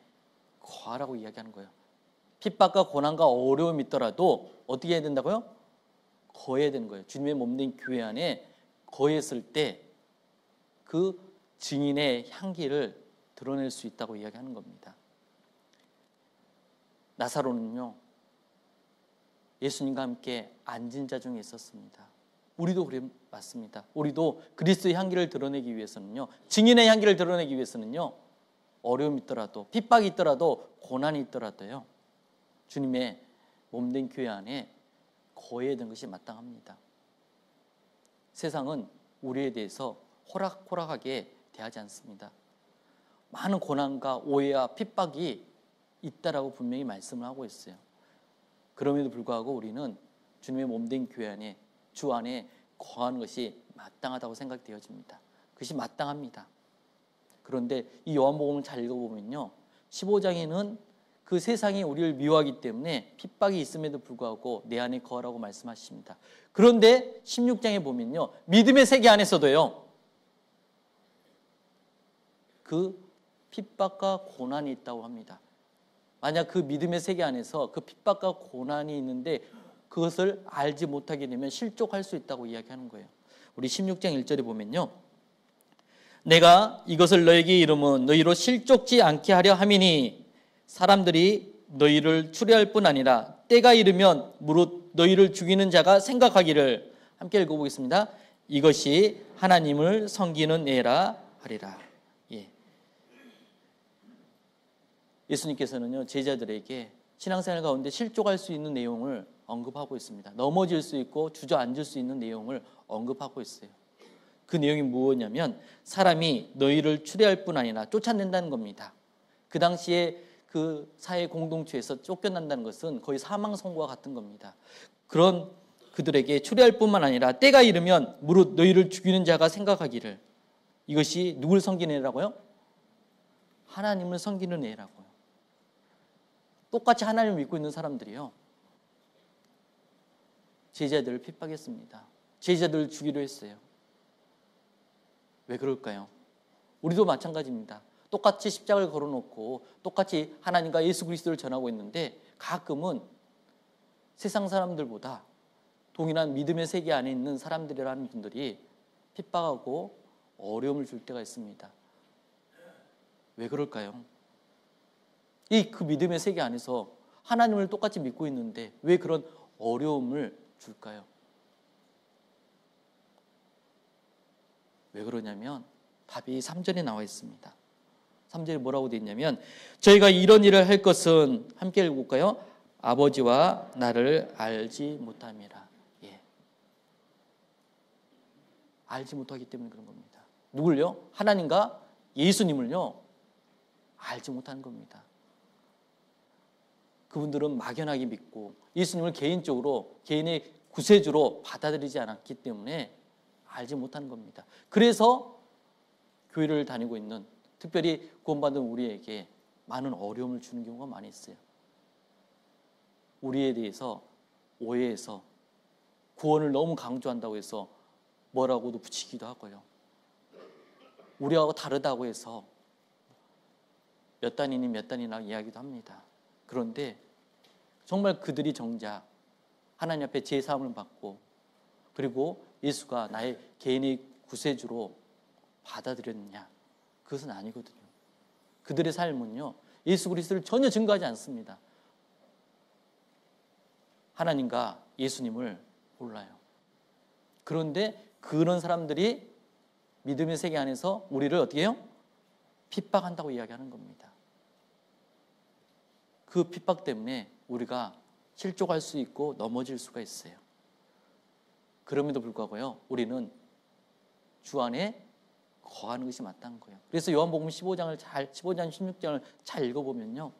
거하라고 이야기하는 거예요. 핍박과 고난과 어려움이 있더라도 어떻게 해야 된다고요? 거해야 되는 거예요. 주님의 몸된 교회 안에 거했을 때 그 증인의 향기를 드러낼 수 있다고 이야기하는 겁니다. 나사로는요, 예수님과 함께 앉은 자 중에 있었습니다. 우리도 그래 맞습니다. 우리도 그리스도의 향기를 드러내기 위해서는요, 증인의 향기를 드러내기 위해서는요, 어려움이 있더라도, 핍박이 있더라도, 고난이 있더라도요, 주님의 몸된 교회 안에 거해야 되는 것이 마땅합니다. 세상은 우리에 대해서 호락호락하게 대하지 않습니다. 많은 고난과 오해와 핍박이 있다라고 분명히 말씀을 하고 있어요. 그럼에도 불구하고 우리는 주님의 몸된 교회 안에, 주 안에 거하는 것이 마땅하다고 생각되어집니다. 그것이 마땅합니다. 그런데 이 요한복음을 잘 읽어보면요, 15장에는 그 세상이 우리를 미워하기 때문에 핍박이 있음에도 불구하고 내 안에 거하라고 말씀하십니다. 그런데 16장에 보면요, 믿음의 세계 안에서도요, 그 핍박과 고난이 있다고 합니다. 만약 그 믿음의 세계 안에서 그 핍박과 고난이 있는데 그것을 알지 못하게 되면 실족할 수 있다고 이야기하는 거예요. 우리 16장 1절에 보면요, 내가 이것을 너에게 이름은 너희로 실족지 않게 하려 함이니 사람들이 너희를 추리할 뿐 아니라 때가 이르면 무릇 너희를 죽이는 자가 생각하기를, 함께 읽어보겠습니다. 이것이 하나님을 섬기는 애라 하리라. 예수님께서는요, 제자들에게 신앙생활 가운데 실족할 수 있는 내용을 언급하고 있습니다. 넘어질 수 있고 주저앉을 수 있는 내용을 언급하고 있어요. 그 내용이 무엇이냐면 사람이 너희를 추리할 뿐 아니라 쫓아낸다는 겁니다. 그 당시에 그 사회 공동체에서 쫓겨난다는 것은 거의 사망 선고와 같은 겁니다. 그런 그들에게 추리할 뿐만 아니라 때가 이르면 무릇 너희를 죽이는 자가 생각하기를, 이것이 누굴 섬기는 애라고요? 하나님을 섬기는 애라고요. 똑같이 하나님을 믿고 있는 사람들이요, 제자들을 핍박했습니다. 제자들을 죽이려 했어요. 왜 그럴까요? 우리도 마찬가지입니다. 똑같이 십자가를 걸어놓고 똑같이 하나님과 예수 그리스도를 전하고 있는데 가끔은 세상 사람들보다 동일한 믿음의 세계 안에 있는 사람들이라는 분들이 핍박하고 어려움을 줄 때가 있습니다. 왜 그럴까요? 그 믿음의 세계 안에서 하나님을 똑같이 믿고 있는데 왜 그런 어려움을 줄까요? 왜 그러냐면 답이 3절에 나와 있습니다. 3절에 뭐라고 되어 있냐면 저희가 이런 일을 할 것은, 함께 읽어볼까요? 아버지와 나를 알지 못함이라. 알지 못하기 때문에 그런 겁니다. 누굴요? 하나님과 예수님을요, 알지 못하는 겁니다. 그분들은 막연하게 믿고 예수님을 개인적으로 개인의 구세주로 받아들이지 않았기 때문에 알지 못하는 겁니다. 그래서 교회를 다니고 있는, 특별히 구원받은 우리에게 많은 어려움을 주는 경우가 많이 있어요. 우리에 대해서 오해해서 구원을 너무 강조한다고 해서 뭐라고도 붙이기도 하고요, 우리하고 다르다고 해서 몇 단이니 몇 단이나 이야기도 합니다. 그런데 정말 그들이 정작 하나님 앞에 제사함을 받고 그리고 예수가 나의 개인의 구세주로 받아들였느냐? 그것은 아니거든요. 그들의 삶은요, 예수 그리스도를 전혀 증거하지 않습니다. 하나님과 예수님을 몰라요. 그런데 그런 사람들이 믿음의 세계 안에서 우리를 어떻게 해요? 핍박한다고 이야기하는 겁니다. 그 핍박 때문에 우리가 실족할 수 있고 넘어질 수가 있어요. 그럼에도 불구하고요, 우리는 주 안에 거하는 것이 마땅한 거예요. 그래서 요한복음 15장 16장을 잘 읽어보면요,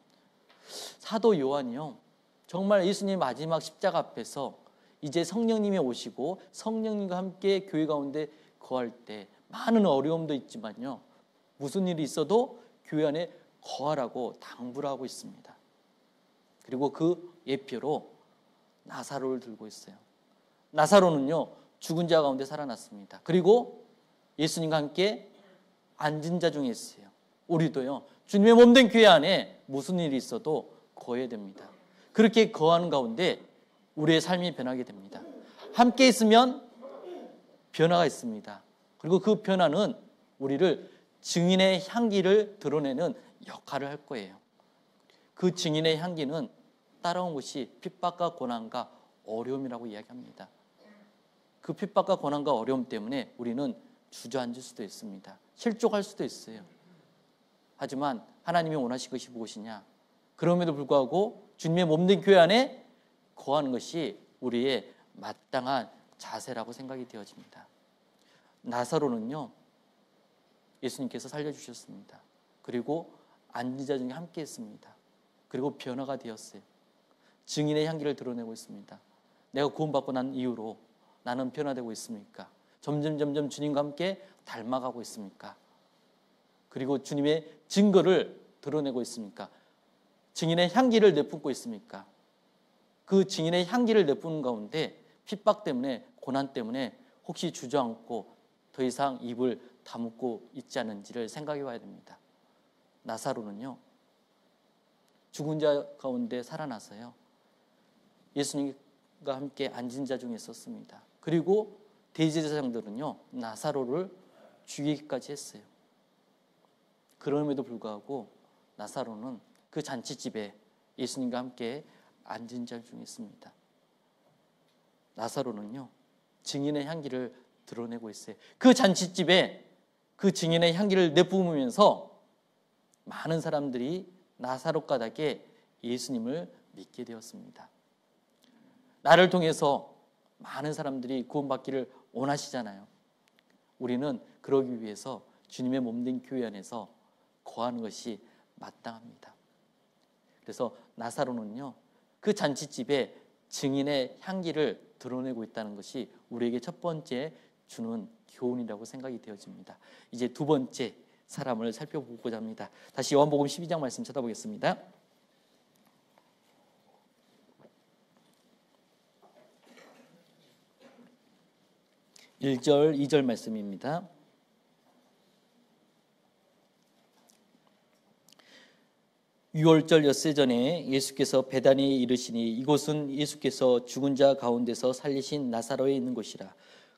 사도 요한이요, 정말 예수님 마지막 십자가 앞에서 이제 성령님이 오시고 성령님과 함께 교회 가운데 거할 때 많은 어려움도 있지만요, 무슨 일이 있어도 교회 안에 거하라고 당부를 하고 있습니다. 그리고 그 예표로 나사로를 들고 있어요. 나사로는요, 죽은 자 가운데 살아났습니다. 그리고 예수님과 함께 앉은 자 중에 있어요. 우리도요, 주님의 몸된 교회 안에 무슨 일이 있어도 거해야 됩니다. 그렇게 거하는 가운데 우리의 삶이 변하게 됩니다. 함께 있으면 변화가 있습니다. 그리고 그 변화는 우리를 증인의 향기를 드러내는 역할을 할 거예요. 그 증인의 향기는 따라온 것이 핍박과 고난과 어려움이라고 이야기합니다. 그 핍박과 고난과 어려움 때문에 우리는 주저앉을 수도 있습니다. 실족할 수도 있어요. 하지만 하나님이 원하신 것이 무엇이냐? 그럼에도 불구하고 주님의 몸된 교회 안에 거하는 것이 우리의 마땅한 자세라고 생각이 되어집니다. 나사로는요, 예수님께서 살려주셨습니다. 그리고 앉은 자 중에 함께 했습니다. 그리고 변화가 되었어요. 증인의 향기를 드러내고 있습니다. 내가 구원받고 난 이후로 나는 변화되고 있습니까? 점점 주님과 함께 닮아가고 있습니까? 그리고 주님의 증거를 드러내고 있습니까? 증인의 향기를 내뿜고 있습니까? 그 증인의 향기를 내뿜는 가운데 핍박 때문에, 고난 때문에 혹시 주저앉고 더 이상 입을 다물고 있지 않은지를 생각해 봐야 됩니다. 나사로는요, 죽은 자 가운데 살아나서요, 예수님과 함께 앉은 자 중에 있었습니다. 그리고 대제사장들은요, 나사로를 죽이기까지 했어요. 그럼에도 불구하고 나사로는 그 잔치집에 예수님과 함께 앉은 자 중에 있습니다. 나사로는요, 증인의 향기를 드러내고 있어요. 그 잔치집에 그 증인의 향기를 내뿜으면서 많은 사람들이 나사로 가닥에 예수님을 믿게 되었습니다. 나를 통해서 많은 사람들이 구원받기를 원하시잖아요. 우리는 그러기 위해서 주님의 몸된 교회 안에서 거하는 것이 마땅합니다. 그래서 나사로는요, 그 잔치집에 증인의 향기를 드러내고 있다는 것이 우리에게 첫 번째 주는 교훈이라고 생각이 되어집니다. 이제 두 번째 사람을 살펴보고자 합니다. 다시 요한복음 12장 말씀 쳐다보겠습니다. 1절, 2절 말씀입니다. 유월절 엿새 전에 예수께서 베다니에 이르시니 이곳은 예수께서 죽은 자 가운데서 살리신 나사로에 있는 곳이라.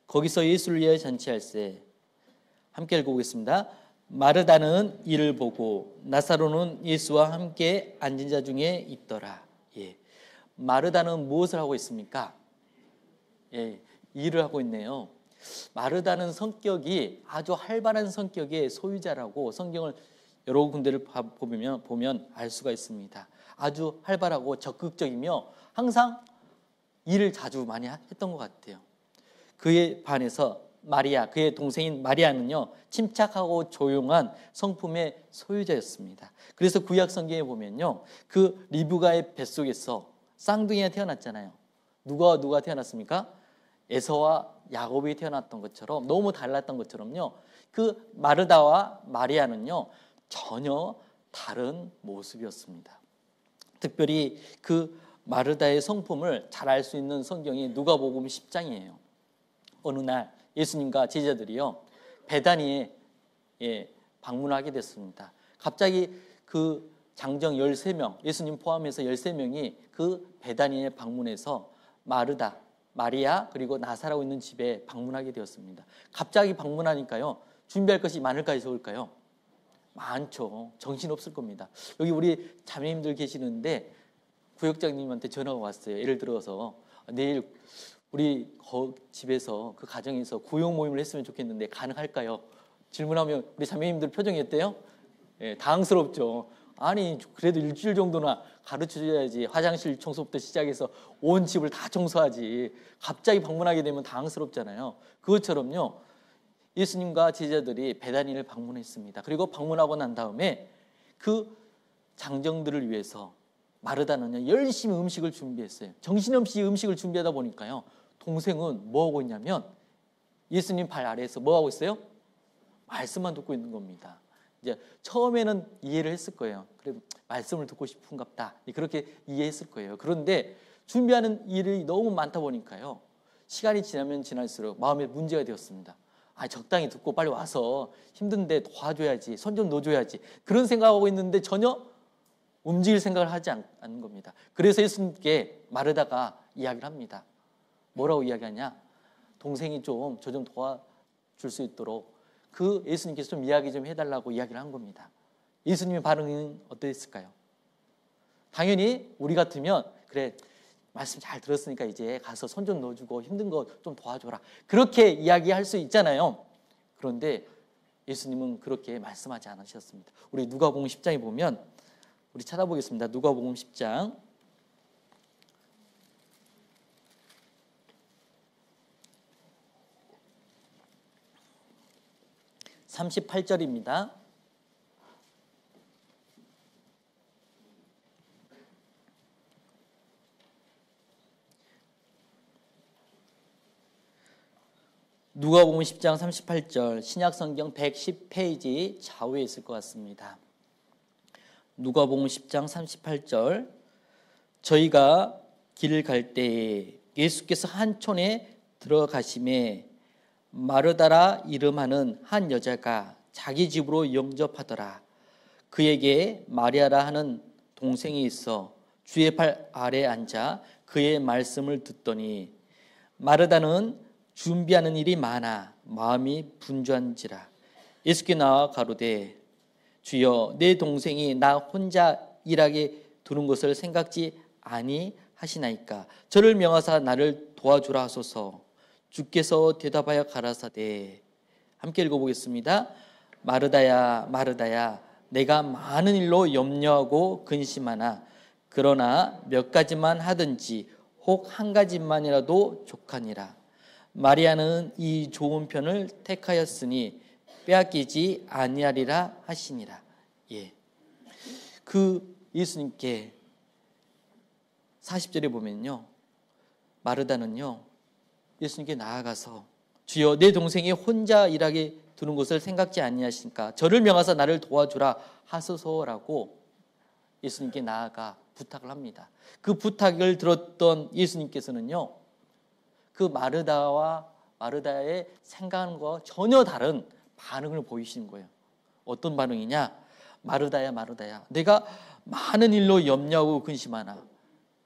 거기서 예수를 위하여 잔치할세. 함께 읽어보겠습니다. 마르다는 이를 보고 나사로는 예수와 함께 앉은 자 중에 있더라. 마르다는 무엇을 하고 있습니까? 일을 하고 있네요. 마르다는 성격이 아주 활발한 성격의 소유자라고 성경을 여러 군데를 보면 알 수가 있습니다. 아주 활발하고 적극적이며 항상 일을 자주 많이 했던 것 같아요. 그에 반해서 마리아, 그의 동생인 마리아는요, 침착하고 조용한 성품의 소유자였습니다. 그래서 구약 성경에 보면요, 그 리브가의 뱃속에서 쌍둥이가 태어났잖아요. 누가 태어났습니까? 에서와 야곱이 태어났던 것처럼, 너무 달랐던 것처럼요, 그 마르다와 마리아는요 전혀 다른 모습이었습니다. 특별히 그 마르다의 성품을 잘 알 수 있는 성경이 누가복음 10장이에요. 어느 날 예수님과 제자들이요, 베다니에 방문하게 됐습니다. 갑자기 그 장정 13명, 예수님 포함해서 13명이 그 베다니에 방문해서 마르다, 마리아 그리고 나사라고 있는 집에 방문하게 되었습니다. 갑자기 방문하니까요, 준비할 것이 많을까요, 적을까요? 많죠. 정신없을 겁니다. 여기 우리 자매님들 계시는데 구역장님한테 전화가 왔어요. 예를 들어서 내일 우리 집에서, 그 가정에서 구역 모임을 했으면 좋겠는데 가능할까요? 질문하면 우리 자매님들 표정이 어때요? 당황스럽죠. 아니 그래도 일주일 정도나 가르쳐줘야지. 화장실 청소부터 시작해서 온 집을 다 청소하지. 갑자기 방문하게 되면 당황스럽잖아요. 그것처럼요, 예수님과 제자들이 베다니를 방문했습니다. 그리고 방문하고 난 다음에 그 장정들을 위해서 마르다는요, 열심히 음식을 준비했어요. 정신없이 음식을 준비하다 보니까요, 동생은 뭐하고 있냐면 예수님 발 아래에서 뭐하고 있어요? 말씀만 듣고 있는 겁니다. 이제 처음에는 이해를 했을 거예요. 그래, 말씀을 듣고 싶은갑다, 그렇게 이해했을 거예요. 그런데 준비하는 일이 너무 많다 보니까요, 시간이 지나면 지날수록 마음에 문제가 되었습니다. 적당히 듣고 빨리 와서 힘든데 도와줘야지, 손 좀 넣어줘야지, 그런 생각하고 있는데 전혀 움직일 생각을 하지 않는 겁니다. 그래서 예수님께 마르다가 이야기를 합니다. 뭐라고 이야기하냐? 동생이 저 좀 도와줄 수 있도록 그 예수님께서 좀 이야기 좀 해달라고 이야기를 한 겁니다. 예수님의 반응은 어땠을까요? 당연히 우리 같으면 그래, 말씀 잘 들었으니까 이제 가서 손 좀 넣어주고 힘든 거 좀 도와줘라. 그렇게 이야기할 수 있잖아요. 그런데 예수님은 그렇게 말씀하지 않으셨습니다. 우리 누가복음 10장에 보면 우리 찾아보겠습니다. 누가복음 10장 38절입니다. 누가복음 10장 38절 신약성경 110페이지 좌우에 있을 것 같습니다. 누가복음 10장 38절 저희가 길을 갈 때에 예수께서 한 촌에 들어가심에 마르다라 이름하는 한 여자가 자기 집으로 영접하더라. 그에게 마리아라 하는 동생이 있어 주의 발 아래 앉아 그의 말씀을 듣더니 마르다는 준비하는 일이 많아 마음이 분주한지라. 예수께 나와 가로되 주여 내 동생이 나 혼자 일하게 두는 것을 생각지 아니하시나이까. 저를 명하사 나를 도와주라 하소서. 주께서 대답하여 가라사대 함께 읽어보겠습니다. 마르다야 마르다야 내가 많은 일로 염려하고 근심하나 그러나 몇 가지만 하든지 혹 한 가지만이라도 족하니라. 마리아는 이 좋은 편을 택하였으니 빼앗기지 아니하리라 하시니라. 예. 그 예수님께 40절에 보면요. 마르다는요. 예수님께 나아가서 주여 내 동생이 혼자 일하게 두는 것을 생각지 아니하시니까 저를 명하사 나를 도와주라 하소서라고 예수님께 나아가 부탁을 합니다. 그 부탁을 들었던 예수님께서는요. 그 마르다의 생각하는 것과 전혀 다른 반응을 보이시는 거예요. 어떤 반응이냐? 마르다야 마르다야 내가 많은 일로 염려하고 근심하나.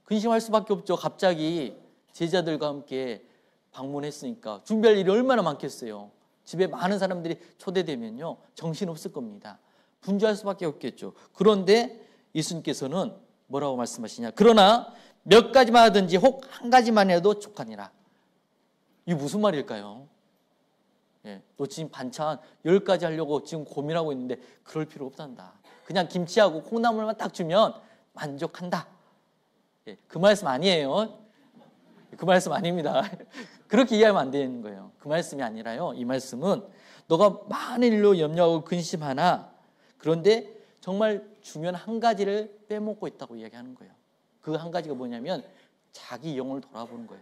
근심할 수밖에 없죠. 갑자기 제자들과 함께 방문했으니까 준비할 일이 얼마나 많겠어요. 집에 많은 사람들이 초대되면요 정신없을 겁니다. 분주할 수밖에 없겠죠. 그런데 예수님께서는 뭐라고 말씀하시냐? 그러나 몇 가지만 하든지 혹 한 가지만 해도 족하니라. 이게 무슨 말일까요? 예, 너 지금 반찬 10가지 하려고 지금 고민하고 있는데 그럴 필요 없단다. 그냥 김치하고 콩나물만 딱 주면 만족한다. 예, 그 말씀 아니에요. 그 말씀 아닙니다. 그렇게 이해하면 안 되는 거예요. 그 말씀이 아니라요. 이 말씀은 너가 많은 일로 염려하고 근심하나 그런데 정말 중요한 한 가지를 빼먹고 있다고 이야기하는 거예요. 그 한 가지가 뭐냐면 자기 영혼을 돌아보는 거예요.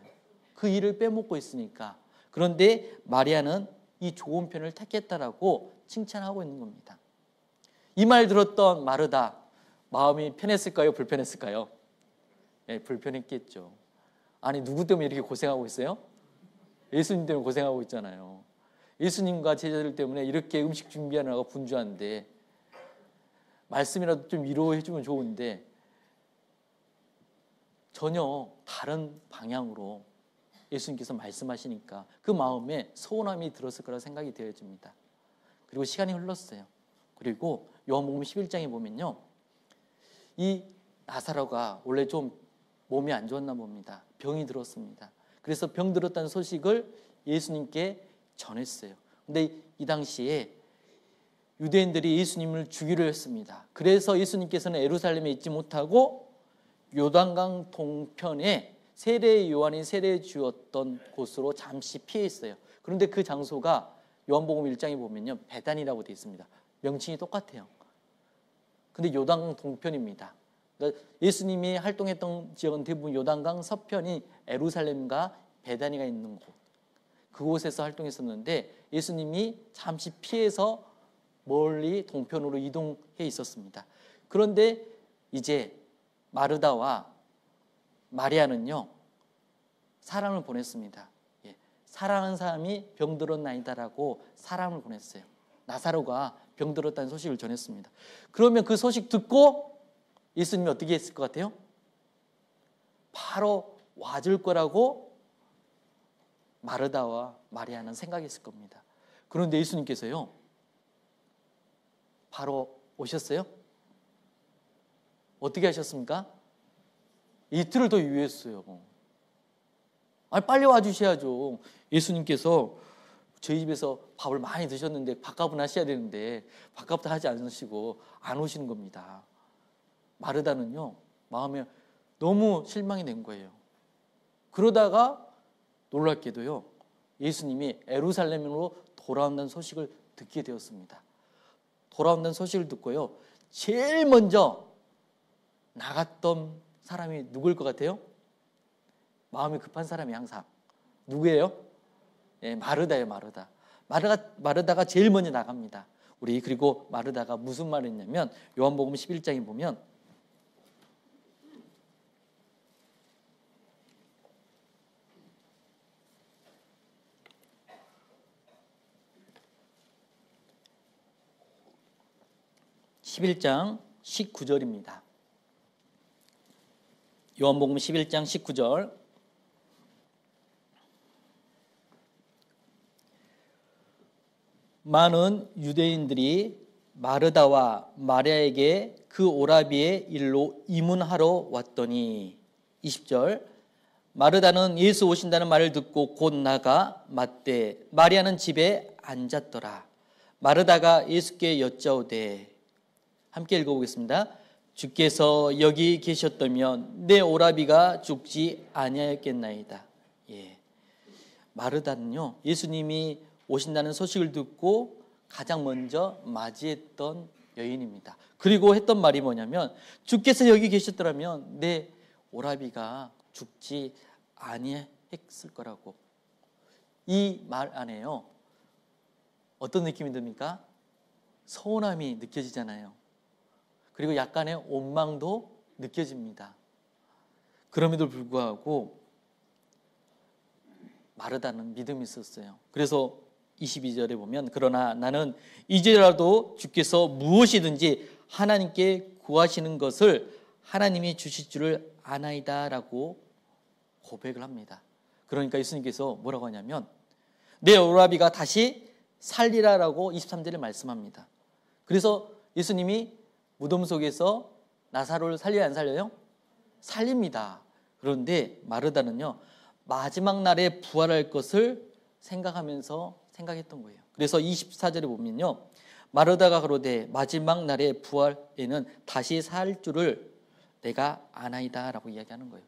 그 일을 빼먹고 있으니까. 그런데 마리아는 이 좋은 편을 택했다라고 칭찬하고 있는 겁니다. 이 말 들었던 마르다 마음이 편했을까요? 불편했을까요? 네, 불편했겠죠. 아니 누구 때문에 이렇게 고생하고 있어요? 예수님 때문에 고생하고 있잖아요. 예수님과 제자들 때문에 이렇게 음식 준비하느라고 분주한데 말씀이라도 좀 위로해 주면 좋은데 전혀 다른 방향으로 예수님께서 말씀하시니까 그 마음에 서운함이 들었을 거라 생각이 되어집니다. 그리고 시간이 흘렀어요. 그리고 요한복음 11장에 보면요. 이 나사로가 원래 좀 몸이 안 좋았나 봅니다. 병이 들었습니다. 그래서 병 들었다는 소식을 예수님께 전했어요. 근데 이 당시에 유대인들이 예수님을 죽이려 했습니다. 그래서 예수님께서는 예루살렘에 있지 못하고 요단강 동편에 세례 요한이 세례 주었던 곳으로 잠시 피해 있어요. 그런데 그 장소가 요한복음 1장에 보면요. 베단이라고 되어 있습니다. 명칭이 똑같아요. 근데 요단강 동편입니다. 그러니까 예수님이 활동했던 지역은 대부분 요단강 서편이 예루살렘과 베다니가 있는 곳. 그곳에서 활동했었는데 예수님이 잠시 피해서 멀리 동편으로 이동해 있었습니다. 그런데 이제 마르다와 마리아는요. 사람을 보냈습니다. 예, 사랑하는 사람이 병들었나이다라고 사람을 보냈어요. 나사로가 병들었다는 소식을 전했습니다. 그러면 그 소식 듣고 예수님이 어떻게 했을 것 같아요? 바로 와줄 거라고 마르다와 마리아는 생각했을 겁니다. 그런데 예수님께서요. 바로 오셨어요? 어떻게 하셨습니까? 이틀을 더 유예했어요. 아니, 빨리 와주셔야죠. 예수님께서 저희 집에서 밥을 많이 드셨는데 밥값은 하셔야 되는데 밥값도 하지 않으시고 안 오시는 겁니다. 마르다는요, 마음에 너무 실망이 된 거예요. 그러다가 놀랍게도요, 예수님이 예루살렘으로 돌아온다는 소식을 듣게 되었습니다. 돌아온다는 소식을 듣고요, 제일 먼저 나갔던 사람이 누구일 것 같아요? 마음이 급한 사람이 항상 누구예요? 예, 마르다예요. 마르다가 제일 먼저 나갑니다. 우리 그리고 마르다가 무슨 말을 했냐면 요한복음 11장에 보면 (11장) 19절입니다. 요한복음 11장 19절. 많은 유대인들이 마르다와 마리아에게 그 오라비의 일로 이문하러 왔더니 20절. 마르다는 예수 오신다는 말을 듣고 곧 나가 맞되 마리아는 집에 앉았더라. 마르다가 예수께 여짜오되, 함께 읽어보겠습니다. 주께서 여기 계셨다면 내 오라비가 죽지 아니하였겠나이다. 예. 마르다는요, 예수님이 오신다는 소식을 듣고 가장 먼저 맞이했던 여인입니다. 그리고 했던 말이 뭐냐면, 주께서 여기 계셨더라면 내 오라비가 죽지 아니했을 거라고. 이 말 안에요, 어떤 느낌이 듭니까? 서운함이 느껴지잖아요. 그리고 약간의 원망도 느껴집니다. 그럼에도 불구하고 마르다는 믿음이 있었어요. 그래서 22절에 보면, 그러나 나는 이제라도 주께서 무엇이든지 하나님께 구하시는 것을 하나님이 주실 줄을 아나이다 라고 고백을 합니다. 그러니까 예수님께서 뭐라고 하냐면 내 오라비가 다시 살리라 라고 23절에 말씀합니다. 그래서 예수님이 무덤 속에서 나사로를 살려야 안 살려요? 살립니다. 그런데 마르다는요, 마지막 날에 부활할 것을 생각했던 거예요. 그래서 24절에 보면요, 마르다가 가로되 마지막 날의 부활에는 다시 살 줄을 내가 아나이다 라고 이야기하는 거예요.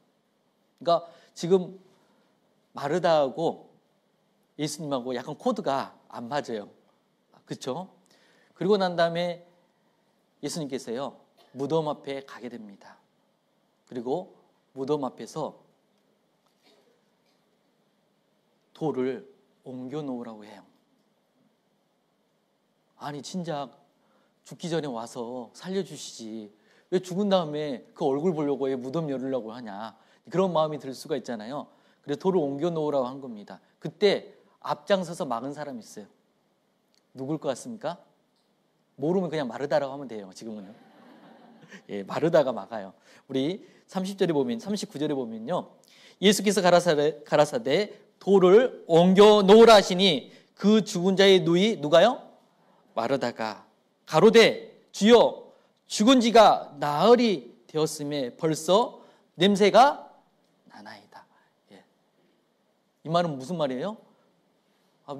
그러니까 지금 마르다하고 예수님하고 약간 코드가 안 맞아요. 그렇죠? 그리고 난 다음에 예수님께서요, 무덤 앞에 가게 됩니다. 그리고 무덤 앞에서 돌을 옮겨 놓으라고 해요. 아니, 진작 죽기 전에 와서 살려주시지, 왜 죽은 다음에 그 얼굴 보려고 왜 무덤 열으려고 하냐, 그런 마음이 들 수가 있잖아요. 그래서 돌을 옮겨 놓으라고 한 겁니다. 그때 앞장서서 막은 사람이 있어요. 누굴 것 같습니까? 모르면 그냥 마르다라고 하면 돼요. 지금은요. 예, 마르다가 막아요. 우리 30절에 보면, 39절에 보면요, 예수께서 가라사대 돌을 옮겨 놓으라 하시니 그 죽은 자의 누이 누가요? 마르다가 가로되 주여 죽은 지가 나흘이 되었음에 벌써 냄새가 나나이다. 예. 이 말은 무슨 말이에요?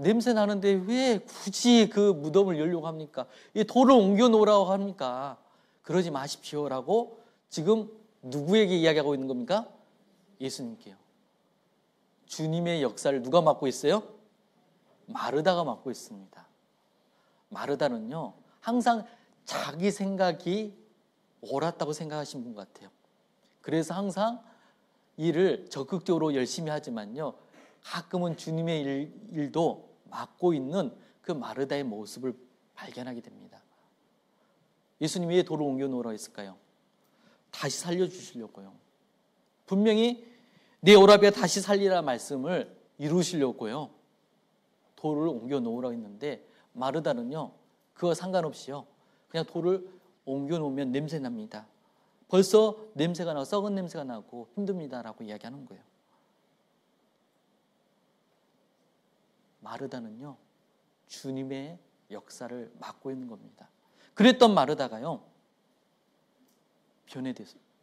냄새 나는데 왜 굳이 그 무덤을 열려고 합니까? 이 돌을 옮겨 놓으라고 합니까? 그러지 마십시오라고 지금 누구에게 이야기하고 있는 겁니까? 예수님께요. 주님의 역사를 누가 맡고 있어요? 마르다가 맡고 있습니다. 마르다는요, 항상 자기 생각이 옳았다고 생각하신 분 같아요. 그래서 항상 일을 적극적으로 열심히 하지만요, 가끔은 주님의 일도 맡고 있는 그 마르다의 모습을 발견하게 됩니다. 예수님이 왜 돌을 옮겨 놓으라고 했을까요? 다시 살려주시려고요. 분명히 내 오라비가 다시 살리라 말씀을 이루시려고요, 돌을 옮겨 놓으라고 했는데 마르다는요, 그거 상관없이요, 그냥 돌을 옮겨 놓으면 냄새 납니다. 벌써 냄새가 나고 썩은 냄새가 나고 힘듭니다라고 이야기하는 거예요. 마르다는요, 주님의 역사를 맡고 있는 겁니다. 그랬던 마르다가요,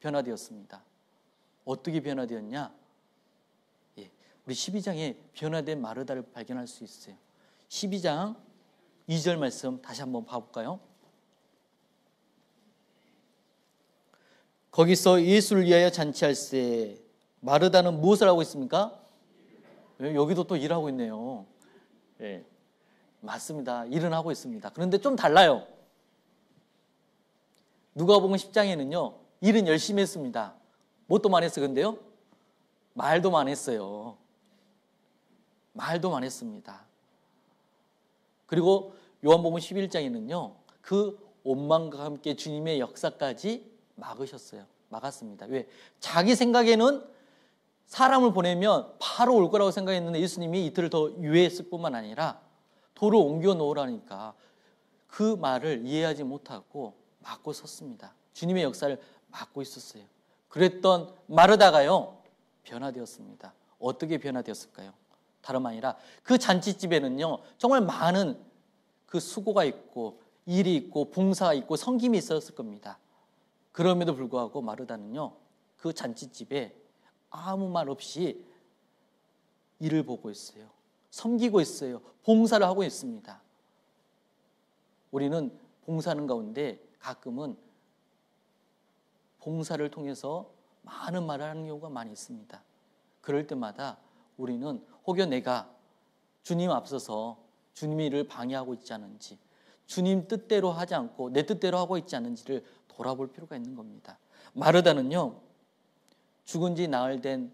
변화되었습니다. 어떻게 변화되었냐? 예, 우리 12장에 변화된 마르다를 발견할 수 있어요. 12장 2절 말씀 다시 한번 봐볼까요? 거기서 예수를 위하여 잔치할세. 마르다는 무엇을 하고 있습니까? 여기도 또 일하고 있네요. 예, 맞습니다. 일은 하고 있습니다. 그런데 좀 달라요. 누가복음 10장에는요 일은 열심히 했습니다. 뭣도 많이 했어요? 근데요 말도 많이 했어요. 말도 많이 했습니다. 그리고 요한복음 11장에는요 그 온망과 함께 주님의 역사까지 막았습니다. 왜? 자기 생각에는 사람을 보내면 바로 올 거라고 생각했는데 예수님이 이틀을 더 유예했을 뿐만 아니라 돌을 옮겨 놓으라니까 그 말을 이해하지 못하고 막고 섰습니다. 주님의 역사를 막고 있었어요. 그랬던 마르다가요 변화되었습니다. 어떻게 변화되었을까요? 다름 아니라 그 잔치집에는요 정말 많은 그 수고가 있고 일이 있고 봉사가 있고 섬김이 있었을 겁니다. 그럼에도 불구하고 마르다는요 그 잔치집에 아무 말 없이 일을 보고 있어요. 섬기고 있어요. 봉사를 하고 있습니다. 우리는 봉사하는 가운데 가끔은 봉사를 통해서 많은 말을 하는 경우가 많이 있습니다. 그럴 때마다 우리는 혹여 내가 주님 앞서서 주님의 일을 방해하고 있지 않은지, 주님 뜻대로 하지 않고 내 뜻대로 하고 있지 않은지를 돌아볼 필요가 있는 겁니다. 마르다는요 죽은 지 나흘 된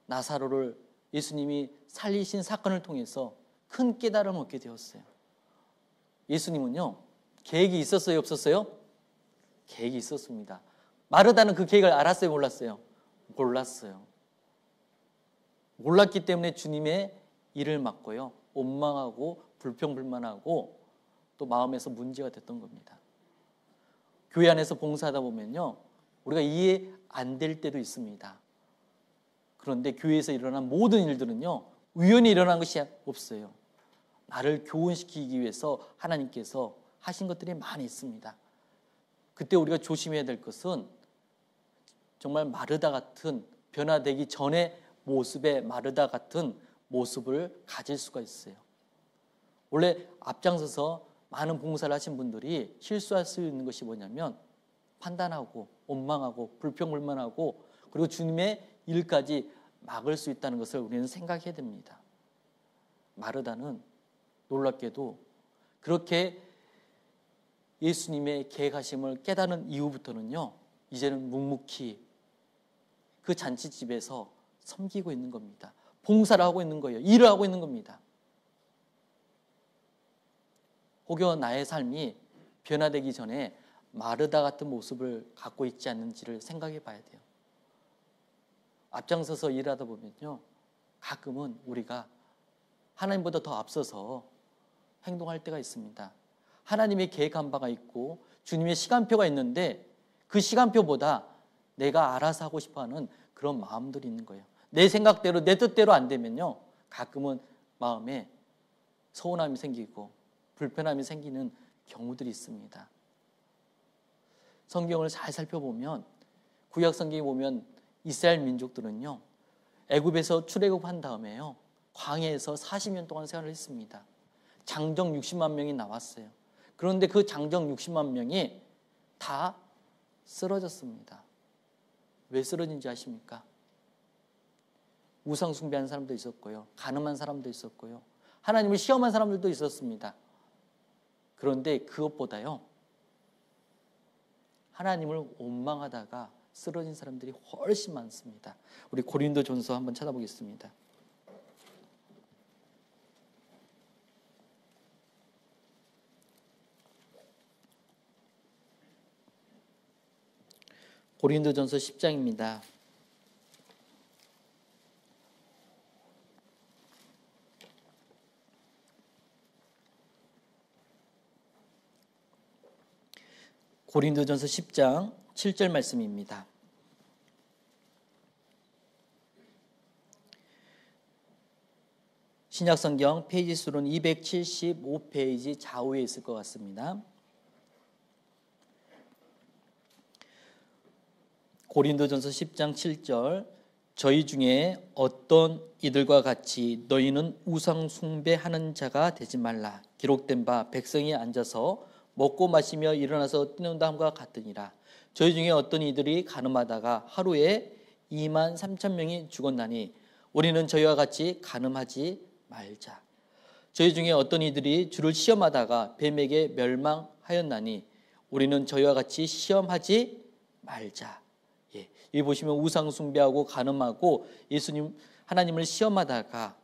나사로를 예수님이 살리신 사건을 통해서 큰 깨달음을 얻게 되었어요. 예수님은요 계획이 있었어요, 없었어요? 계획이 있었습니다. 마르다는 그 계획을 알았어요, 몰랐어요? 몰랐어요. 몰랐기 때문에 주님의 일을 막고요 원망하고 불평불만하고 또 마음에서 문제가 됐던 겁니다. 교회 안에서 봉사하다 보면요 우리가 이해 안 될 때도 있습니다. 그런데 교회에서 일어난 모든 일들은요 우연히 일어난 것이 없어요. 나를 교훈시키기 위해서 하나님께서 하신 것들이 많이 있습니다. 그때 우리가 조심해야 될 것은 정말 마르다 같은 변화되기 전의 모습의 마르다 같은 모습을 가질 수가 있어요. 원래 앞장서서 많은 봉사를 하신 분들이 실수할 수 있는 것이 뭐냐면 판단하고 원망하고 불평불만하고 그리고 주님의 일까지 막을 수 있다는 것을 우리는 생각해야 됩니다. 마르다는 놀랍게도 그렇게 예수님의 계획하심을 깨닫는 이후부터는요 이제는 묵묵히 그 잔치집에서 섬기고 있는 겁니다. 봉사를 하고 있는 거예요. 일을 하고 있는 겁니다. 혹여 나의 삶이 변화되기 전에 마르다 같은 모습을 갖고 있지 않는지를 생각해 봐야 돼요. 앞장서서 일하다 보면요 가끔은 우리가 하나님보다 더 앞서서 행동할 때가 있습니다. 하나님의 계획한 바가 있고 주님의 시간표가 있는데 그 시간표보다 내가 알아서 하고 싶어하는 그런 마음들이 있는 거예요. 내 생각대로 내 뜻대로 안 되면요 가끔은 마음에 서운함이 생기고 불편함이 생기는 경우들이 있습니다. 성경을 잘 살펴보면 구약 성경에 보면 이스라엘 민족들은요 애굽에서 출애굽한 다음에요 광야에서 40년 동안 생활을 했습니다. 장정 60만 명이 나왔어요. 그런데 그 장정 60만 명이 다 쓰러졌습니다. 왜 쓰러진지 아십니까? 우상 숭배하는 사람도 있었고요 간음한 사람도 있었고요 하나님을 시험한 사람들도 있었습니다. 그런데 그것보다요 하나님을 원망하다가 쓰러진 사람들이 훨씬 많습니다. 우리 고린도전서 한번 찾아보겠습니다. 고린도전서 10장입니다. 고린도전서 10장 7절 말씀입니다. 신약성경 페이지 수로는 275페이지 좌우에 있을 것 같습니다. 고린도전서 10장 7절 저희 중에 어떤 이들과 같이 너희는 우상 숭배하는 자가 되지 말라. 기록된 바 백성이 앉아서 먹고 마시며 일어나서 뛰는다 함과 같으니라. 저희 중에 어떤 이들이 가늠하다가 하루에 2만 3천 명이 죽었나니 우리는 저희와 같이 가늠하지 말자. 저희 중에 어떤 이들이 주를 시험하다가 뱀에게 멸망하였나니 우리는 저희와 같이 시험하지 말자. 여기 보시면 우상 숭배하고 간음하고 예수님 하나님을 시험하다가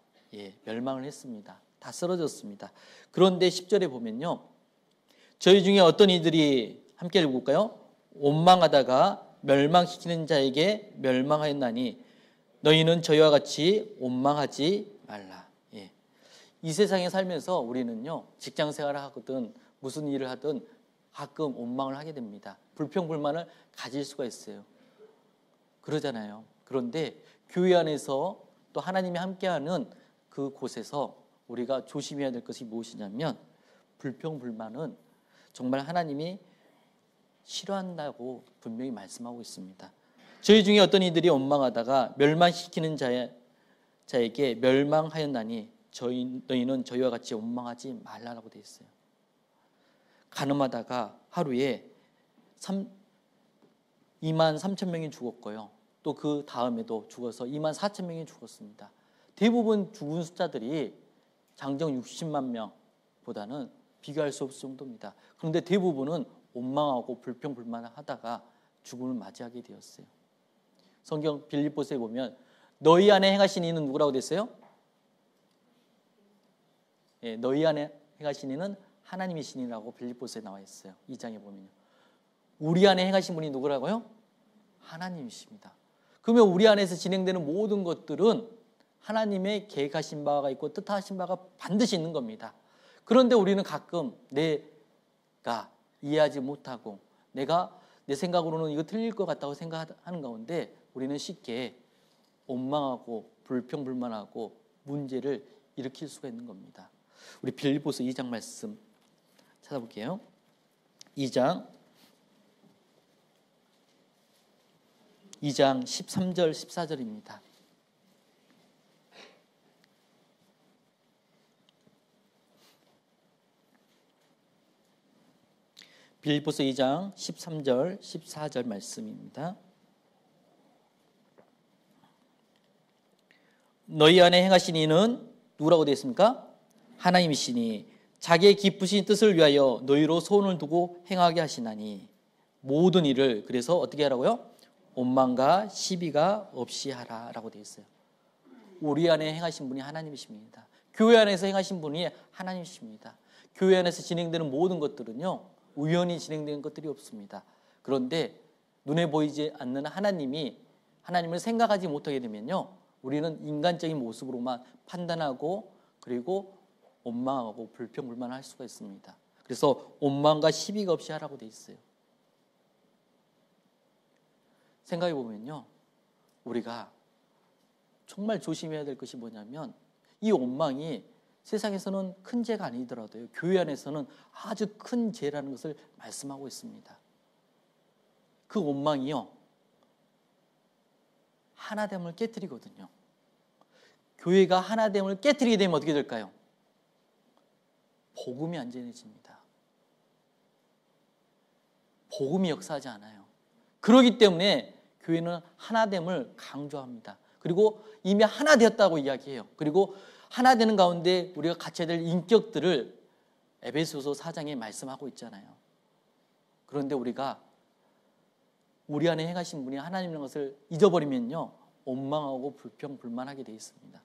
멸망을 했습니다. 다 쓰러졌습니다. 그런데 10절에 보면요, 저희 중에 어떤 이들이 함께 읽어볼까요? 원망하다가 멸망시키는 자에게 멸망하였나니 너희는 저희와 같이 원망하지 말라. 이 세상에 살면서 우리는요, 직장 생활을 하거든 무슨 일을 하든 가끔 원망을 하게 됩니다. 불평불만을 가질 수가 있어요. 그러잖아요. 그런데 교회 안에서 또 하나님이 함께하는 그 곳에서 우리가 조심해야 될 것이 무엇이냐면 불평불만은 정말 하나님이 싫어한다고 분명히 말씀하고 있습니다. 저희 중에 어떤 이들이 원망하다가 멸망시키는 자에게 멸망하였나니 너희는 저희와 같이 원망하지 말라라고 되어 있어요. 간음하다가 하루에 2만 3천 명이 죽었고요. 또 그 다음에도 죽어서 2만 4천 명이 죽었습니다. 대부분 죽은 숫자들이 장정 60만 명보다는 비교할 수 없을 정도입니다. 그런데 대부분은 원망하고 불평불만을 하다가 죽음을 맞이하게 되었어요. 성경 빌립보서에 보면 너희 안에 행하신 이는 누구라고 됐어요? 너희 안에 행하신 이는 하나님이시니라고 빌립보서에 나와 있어요. 2장에 보면요. 우리 안에 행하신 분이 누구라고요? 하나님이십니다. 그러면 우리 안에서 진행되는 모든 것들은 하나님의 계획하신 바가 있고 뜻하신 바가 반드시 있는 겁니다. 그런데 우리는 가끔 내가 이해하지 못하고 내가 내 생각으로는 이거 틀릴 것 같다고 생각하는 가운데 우리는 쉽게 원망하고 불평불만하고 문제를 일으킬 수가 있는 겁니다. 우리 빌립보서 2장 말씀 찾아볼게요. 2장 13절 14절입니다. 빌립보서 2장 13절 14절 말씀입니다. 너희 안에 행하신 이는 누구라고 되어 있습니까? 하나님이시니 자기의 기쁘신 뜻을 위하여 너희로 소원을 두고 행하게 하시나니 모든 일을 그래서 어떻게 하라고요? 원망과 시비가 없이 하라라고 되어 있어요. 우리 안에 행하신 분이 하나님이십니다. 교회 안에서 행하신 분이 하나님이십니다. 교회 안에서 진행되는 모든 것들은요, 우연히 진행되는 것들이 없습니다. 그런데 눈에 보이지 않는 하나님을 생각하지 못하게 되면요, 우리는 인간적인 모습으로만 판단하고 그리고 원망하고 불평불만할 수가 있습니다. 그래서 원망과 시비가 없이 하라고 되어 있어요. 생각해 보면요, 우리가 정말 조심해야 될 것이 뭐냐면 이 원망이 세상에서는 큰 죄가 아니더라도요, 교회 안에서는 아주 큰 죄라는 것을 말씀하고 있습니다. 그 원망이요, 하나됨을 깨트리거든요. 교회가 하나됨을 깨트리게 되면 어떻게 될까요? 복음이 안전해집니다. 복음이 역사하지 않아요. 그렇기 때문에 교회는 하나됨을 강조합니다. 그리고 이미 하나 되었다고 이야기해요. 그리고 하나 되는 가운데 우리가 갖춰야 될 인격들을 에베소서 4장에 말씀하고 있잖아요. 그런데 우리가 우리 안에 행하신 분이 하나님이라는 것을 잊어버리면요, 원망하고 불평불만하게 되어 있습니다.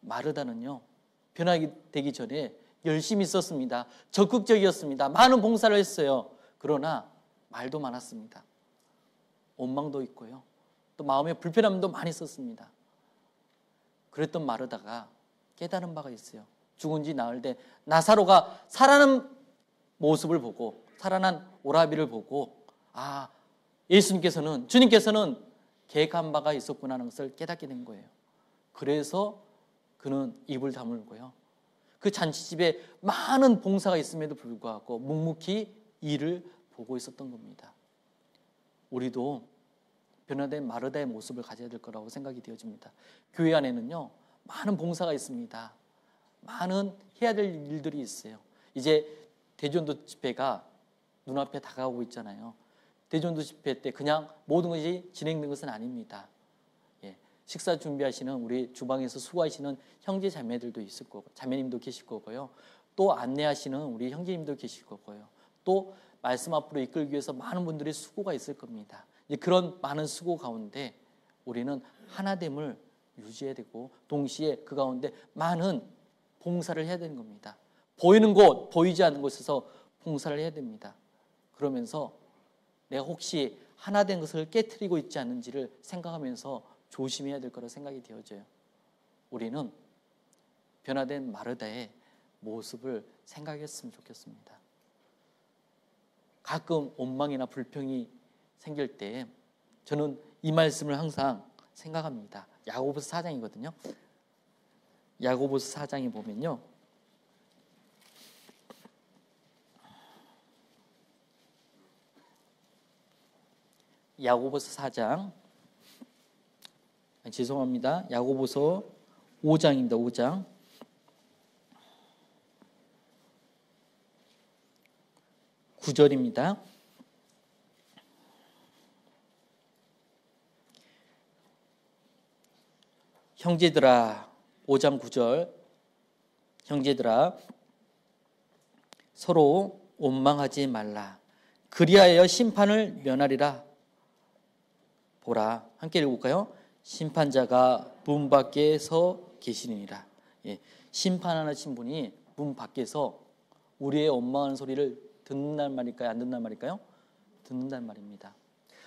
마르다는요, 변화가 되기 전에 열심히 썼습니다. 적극적이었습니다. 많은 봉사를 했어요. 그러나 말도 많았습니다. 원망도 있고요, 또 마음에 불편함도 많이 썼습니다. 그랬던 마르다가 깨달은 바가 있어요. 죽은 지 나흘 된 나사로가 살아난 모습을 보고, 살아난 오라비를 보고, 주님께서는 계획한 바가 있었구나 하는 것을 깨닫게 된 거예요. 그래서 그는 입을 다물고요, 그 잔치집에 많은 봉사가 있음에도 불구하고 묵묵히 일을 보고 있었던 겁니다. 우리도 변화된 마르다의 모습을 가져야 될 거라고 생각이 되어집니다. 교회 안에는요, 많은 봉사가 있습니다. 많은 해야 될 일들이 있어요. 이제 대전도 집회가 눈앞에 다가오고 있잖아요. 대전도 집회 때 그냥 모든 것이 진행된 것은 아닙니다. 식사 준비하시는 우리 주방에서 수고하시는 형제 자매들도 있을 거고, 자매님도 계실 거고요. 또 안내하시는 우리 형제님도 계실 거고요. 또 말씀 앞으로 이끌기 위해서 많은 분들의 수고가 있을 겁니다. 그런 많은 수고 가운데 우리는 하나됨을 유지해야 되고, 동시에 그 가운데 많은 봉사를 해야 되는 겁니다. 보이는 곳, 보이지 않는 곳에서 봉사를 해야 됩니다. 그러면서 내가 혹시 하나된 것을 깨트리고 있지 않은지를 생각하면서 조심해야 될 거라 생각이 되어져요. 우리는 변화된 마르다의 모습을 생각했으면 좋겠습니다. 가끔 원망이나 불평이 생길 때 저는 이 말씀을 항상 생각합니다. 야고보서 4장이거든요. 야고보서 4장에 보면요, 야고보서 4장, 죄송합니다. 야고보서 5장입니다. 5장. (9절입니다) 형제들아, 5장 9절. 형제들아, 서로 원망하지 말라. 그리하여 심판을 면하리라. 보라. 함께 읽어볼까요? 심판자가 문 밖에 서 계시니라. 심판하신 분이 문 밖에서 우리의 원망하는 소리를 듣는단 말일까요? 안 듣는단 말일까요? 듣는단 말입니다.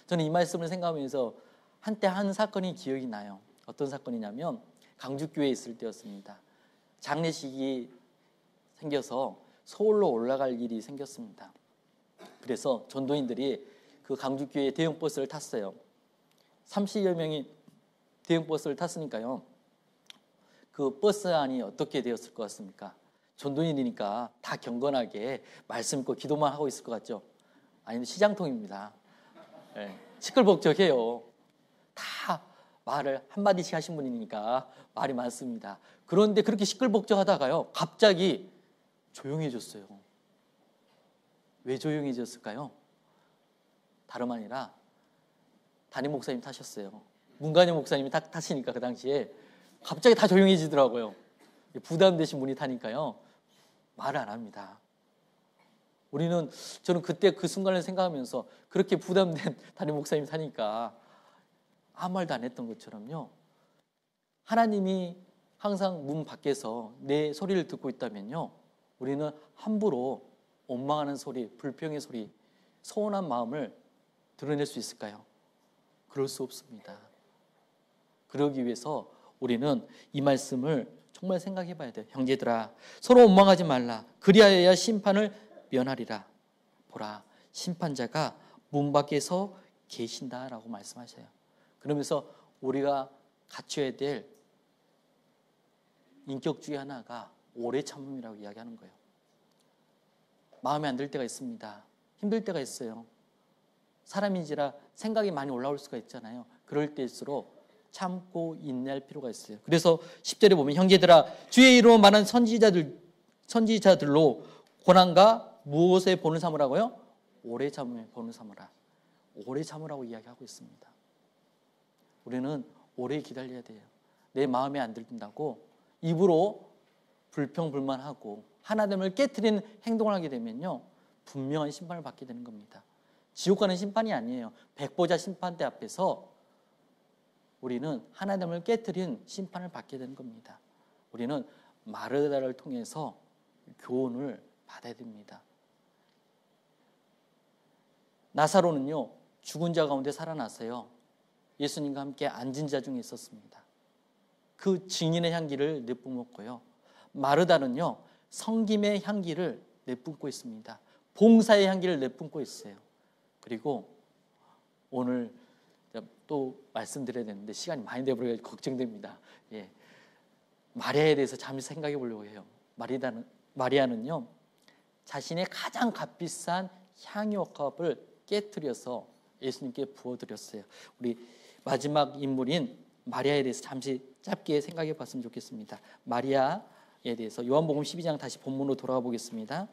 저는 이 말씀을 생각하면서 한때 한 사건이 기억이 나요. 어떤 사건이냐면 강주교회에 있을 때였습니다. 장례식이 생겨서 서울로 올라갈 일이 생겼습니다. 그래서 전도인들이 그 강주교회 대형 버스를 탔어요. 30여 명이 대형 버스를 탔으니까요. 그 버스 안이 어떻게 되었을 것 같습니까? 전도인이니까 다 경건하게 말씀 있고 기도만 하고 있을 것 같죠? 아니, 시장통입니다. 시끌벅적해요. 다 말을 한마디씩 하신 분이니까 말이 많습니다. 그런데 그렇게 시끌벅적하다가요, 갑자기 조용해졌어요. 왜 조용해졌을까요? 다름 아니라 담임 목사님 타셨어요. 문관영 목사님이 타시니까 그 당시에 갑자기 다 조용해지더라고요. 부담되신 분이 타니까요, 말을 안 합니다. 저는 그때 그 순간을 생각하면서 그렇게 부담된 담임 목사님이 타니까 아무 말도 안 했던 것처럼요, 하나님이 항상 문 밖에서 내 소리를 듣고 있다면요, 우리는 함부로 원망하는 소리, 불평의 소리, 서운한 마음을 드러낼 수 있을까요? 그럴 수 없습니다. 그러기 위해서 우리는 이 말씀을 정말 생각해 봐야 돼요. 형제들아, 서로 원망하지 말라. 그리하여야 심판을 면하리라. 보라, 심판자가 문 밖에서 계신다라고 말씀하셔요. 그러면서 우리가 갖춰야 될 인격 중에 하나가 오래 참음이라고 이야기하는 거예요. 마음에 안 들 때가 있습니다. 힘들 때가 있어요. 사람인지라 생각이 많이 올라올 수가 있잖아요. 그럴 때일수록 참고 인내할 필요가 있어요. 그래서 10절에 보면 형제들아, 주의 이름으로 말한 선지자들로 고난과 무엇에 본을 삼으라고요? 오래 참음에 본을 삼으라. 오래 참으라고 이야기하고 있습니다. 우리는 오래 기다려야 돼요. 내 마음에 안 들린다고 입으로 불평불만하고 하나됨을 깨트리는 행동을 하게 되면요, 분명한 심판을 받게 되는 겁니다. 지옥 가는 심판이 아니에요. 백보자 심판대 앞에서 우리는 하나됨을 깨트린 심판을 받게 되는 겁니다. 우리는 마르다를 통해서 교훈을 받아야 됩니다. 나사로는요, 죽은 자 가운데 살아났어요. 예수님과 함께 앉은 자 중에 있었습니다. 그 증인의 향기를 내뿜었고요. 마르다는요, 성김의 향기를 내뿜고 있습니다. 봉사의 향기를 내뿜고 있어요. 그리고 오늘 또 말씀드려야 되는데 시간이 많이 돼버려서 걱정됩니다. 마리아에 대해서 잠시 생각해 보려고 해요. 마리아는요, 자신의 가장 값비싼 향유옥합을 깨트려서 예수님께 부어드렸어요. 우리 마지막 인물인 마리아에 대해서 잠시 짧게 생각해 봤으면 좋겠습니다. 마리아에 대해서 요한복음 12장 다시 본문으로 돌아가 보겠습니다.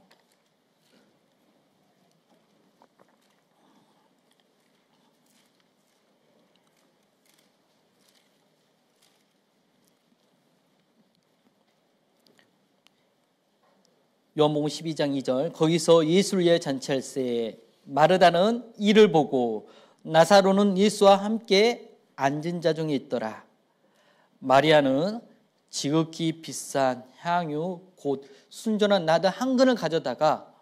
요한복음 12장 2절 거기서 예수를 위해 잔치할새 마르다는 이를 보고 나사로는 예수와 함께 앉은 자 중에 있더라. 마리아는 지극히 비싼 향유 곧 순전한 나드 한 근을 가져다가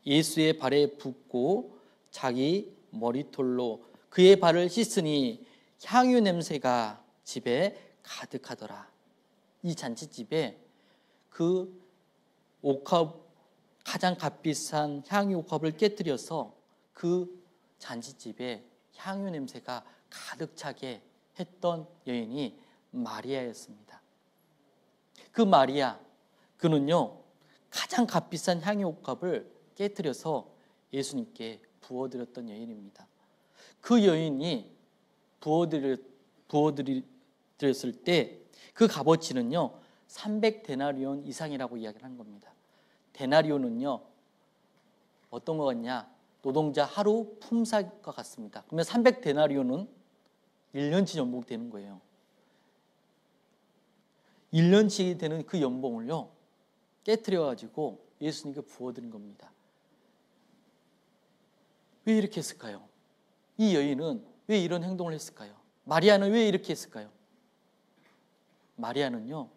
예수의 발에 붓고 자기 머리털로 그의 발을 씻으니 향유 냄새가 집에 가득하더라. 이 잔치집에 그 옥합 가장 값비싼 향유 옥합을 깨뜨려서 그 잔치집에 향유 냄새가 가득 차게 했던 여인이 마리아였습니다. 그 마리아, 그는요 가장 값비싼 향유 옥합을 깨뜨려서 예수님께 부어드렸던 여인입니다. 그 여인이 부어드렸을 때 그 값어치는요 300데나리온 이상이라고 이야기를 한 겁니다. 데나리온은요 어떤 것 같냐? 노동자 하루 품삯과 같습니다. 그러면 300데나리온은 1년치 연봉 되는 거예요. 1년치 되는 그 연봉을요 깨트려가지고 예수님께 부어드린 겁니다. 왜 이렇게 했을까요? 이 여인은 왜 이런 행동을 했을까요? 마리아는 왜 이렇게 했을까요? 마리아는요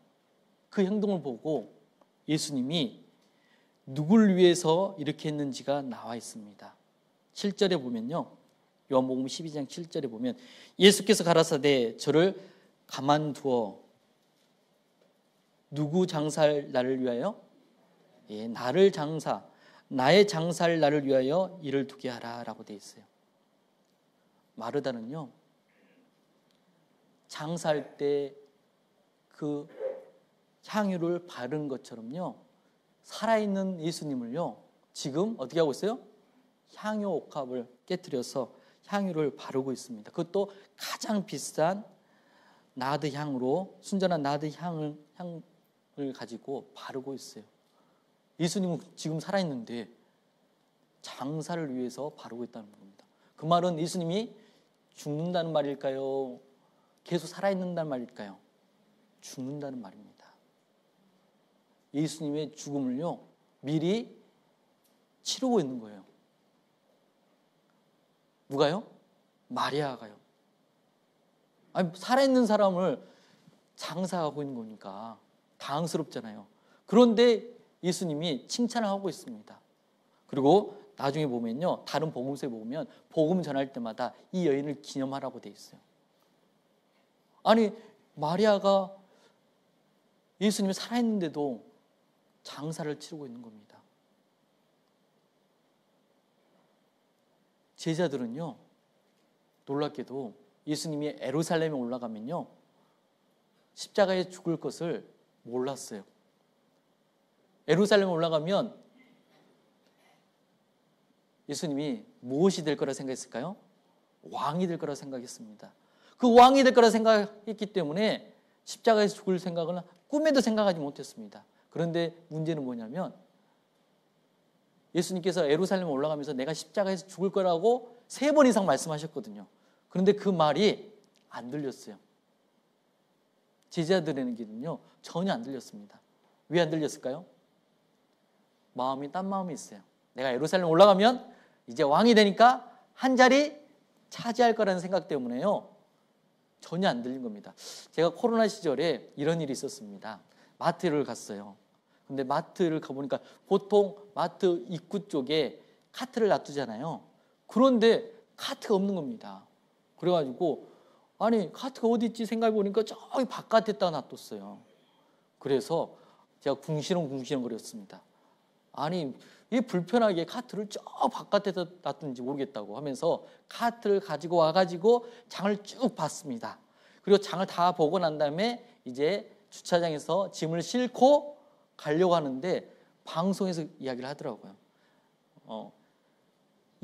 그 행동을 보고 예수님이 누굴 위해서 이렇게 했는지가 나와 있습니다. 7절에 보면요 요한복음 12장 7절에 보면 예수께서 가라사대 저를 가만두어 누구 장사할 나를 위하여? 나의 장사할 나를 위하여 일을 두게 하라 라고 되어 있어요. 마르다는요 장사할 때 그 향유를 바른 것처럼요 살아있는 예수님을요 지금 어떻게 하고 있어요? 향유 옥합을 깨뜨려서 향유를 바르고 있습니다. 그것도 가장 비싼 나드 향으로 순전한 나드 향을 가지고 바르고 있어요. 예수님은 지금 살아있는데 장사를 위해서 바르고 있다는 겁니다. 그 말은 예수님이 죽는다는 말일까요? 계속 살아있는다는 말일까요? 죽는다는 말입니다. 예수님의 죽음을요 미리 치르고 있는 거예요. 누가요? 마리아가요. 아니, 살아있는 사람을 장사하고 있는 거니까 당황스럽잖아요. 그런데 예수님이 칭찬을 하고 있습니다. 그리고 나중에 보면요 다른 복음서에 보면 복음 전할 때마다 이 여인을 기념하라고 돼 있어요. 아니 마리아가 예수님이 살아있는데도 장사를 치르고 있는 겁니다. 제자들은요 놀랍게도 예수님이 예루살렘에 올라가면요 십자가에 죽을 것을 몰랐어요. 예루살렘에 올라가면 예수님이 무엇이 될 거라 생각했을까요? 왕이 될 거라 생각했습니다. 그 왕이 될 거라 생각했기 때문에 십자가에서 죽을 생각은 꿈에도 생각하지 못했습니다. 그런데 문제는 뭐냐면 예수님께서 예루살렘에 올라가면서 내가 십자가에서 죽을 거라고 3번 이상 말씀하셨거든요. 그런데 그 말이 안 들렸어요. 제자들에게는요 전혀 안 들렸습니다. 왜 안 들렸을까요? 마음이 딴 마음이 있어요. 내가 예루살렘 올라가면 이제 왕이 되니까 한 자리 차지할 거라는 생각 때문에요 전혀 안 들린 겁니다. 제가 코로나 시절에 이런 일이 있었습니다. 마트를 갔어요. 근데 마트를 가보니까 보통 마트 입구 쪽에 카트를 놔두잖아요. 그런데 카트가 없는 겁니다. 그래가지고 아니 카트가 어디 있지 생각해보니까 저기 바깥에다가 놔뒀어요. 그래서 제가 궁시렁궁시렁 거렸습니다. 아니 왜 불편하게 카트를 저 바깥에다 놔둔지 모르겠다고 하면서 카트를 가지고 와가지고 장을 쭉 봤습니다. 그리고 장을 다 보고 난 다음에 이제 주차장에서 짐을 싣고 가려고 하는데 방송에서 이야기를 하더라고요.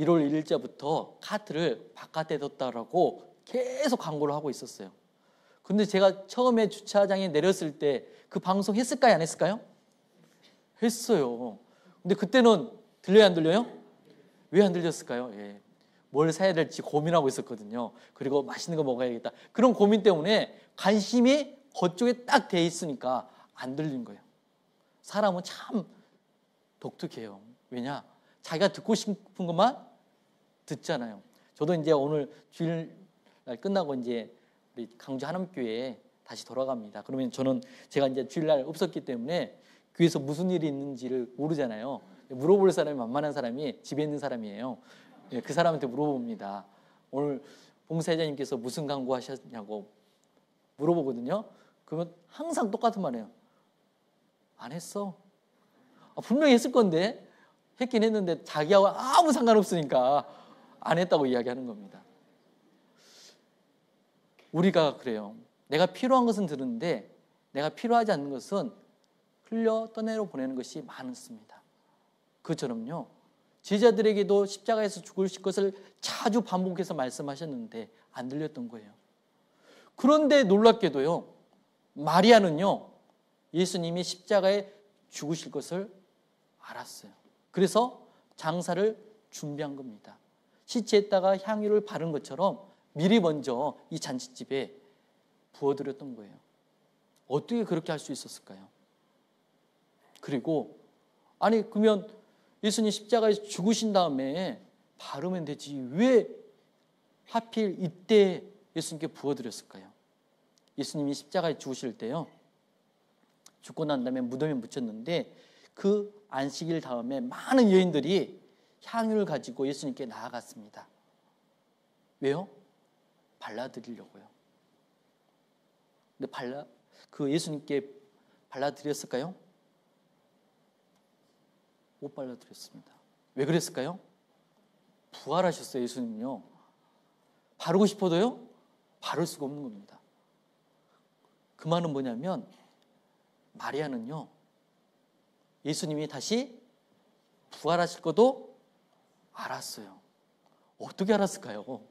1월 1일자부터 카트를 바깥에 뒀다라고 계속 광고를 하고 있었어요. 근데 제가 처음에 주차장에 내렸을 때 그 방송 했을까요? 안 했을까요? 했어요. 근데 그때는 들려요? 안 들려요? 왜 안 들렸을까요? 예. 뭘 사야 될지 고민하고 있었거든요. 그리고 맛있는 거 먹어야겠다. 그런 고민 때문에 관심이 그쪽에 딱 돼 있으니까 안 들린 거예요. 사람은 참 독특해요. 왜냐? 자기가 듣고 싶은 것만 듣잖아요. 저도 이제 오늘 주일날 끝나고 이제 우리 강주 하남교회에 다시 돌아갑니다. 그러면 저는 제가 이제 주일날 없었기 때문에 교회에서 무슨 일이 있는지를 모르잖아요. 물어볼 사람이 만만한 사람이 집에 있는 사람이에요. 그 사람한테 물어봅니다. 오늘 봉사회장님께서 무슨 강구 하셨냐고 물어보거든요. 그러면 항상 똑같은 말이에요. 안 했어. 분명히 했을 건데 했긴 했는데 자기하고 아무 상관없으니까 안 했다고 이야기하는 겁니다. 우리가 그래요. 내가 필요한 것은 들었는데 내가 필요하지 않는 것은 흘려 떠내려 보내는 것이 많습니다. 그처럼요. 제자들에게도 십자가에서 죽으실 것을 자주 반복해서 말씀하셨는데 안 들렸던 거예요. 그런데 놀랍게도요. 마리아는요. 예수님이 십자가에 죽으실 것을 알았어요. 그래서 장사를 준비한 겁니다. 시체에다가 향유를 바른 것처럼 미리 먼저 이 잔치집에 부어드렸던 거예요. 어떻게 그렇게 할 수 있었을까요? 그리고 아니 그러면 예수님 십자가에서 죽으신 다음에 바르면 되지 왜 하필 이때 예수님께 부어드렸을까요? 예수님이 십자가에 죽으실 때요. 죽고 난 다음에 무덤에 묻혔는데 그 안식일 다음에 많은 여인들이 향유를 가지고 예수님께 나아갔습니다. 왜요? 발라드리려고요. 근데 그 예수님께 발라드렸을까요? 못 발라드렸습니다. 왜 그랬을까요? 부활하셨어요, 예수님요. 바르고 싶어도요, 바를 수가 없는 겁니다. 그 말은 뭐냐면, 마리아는요, 예수님이 다시 부활하실 것도 알았어요. 어떻게 알았을까요?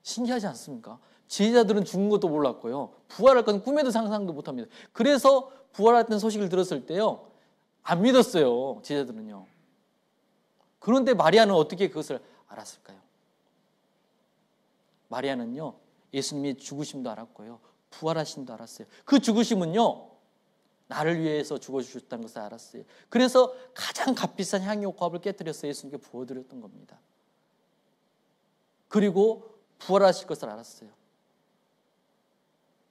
신기하지 않습니까? 제자들은 죽은 것도 몰랐고요. 부활할 건 꿈에도 상상도 못합니다. 그래서 부활했다는 소식을 들었을 때요. 안 믿었어요. 제자들은요. 그런데 마리아는 어떻게 그것을 알았을까요? 마리아는요. 예수님이 죽으심도 알았고요. 부활하심도 알았어요. 그 죽으심은요. 나를 위해서 죽어주셨다는 것을 알았어요. 그래서 가장 값비싼 향유옥합을 깨뜨려서 예수님께 부어드렸던 겁니다. 그리고 부활하실 것을 알았어요.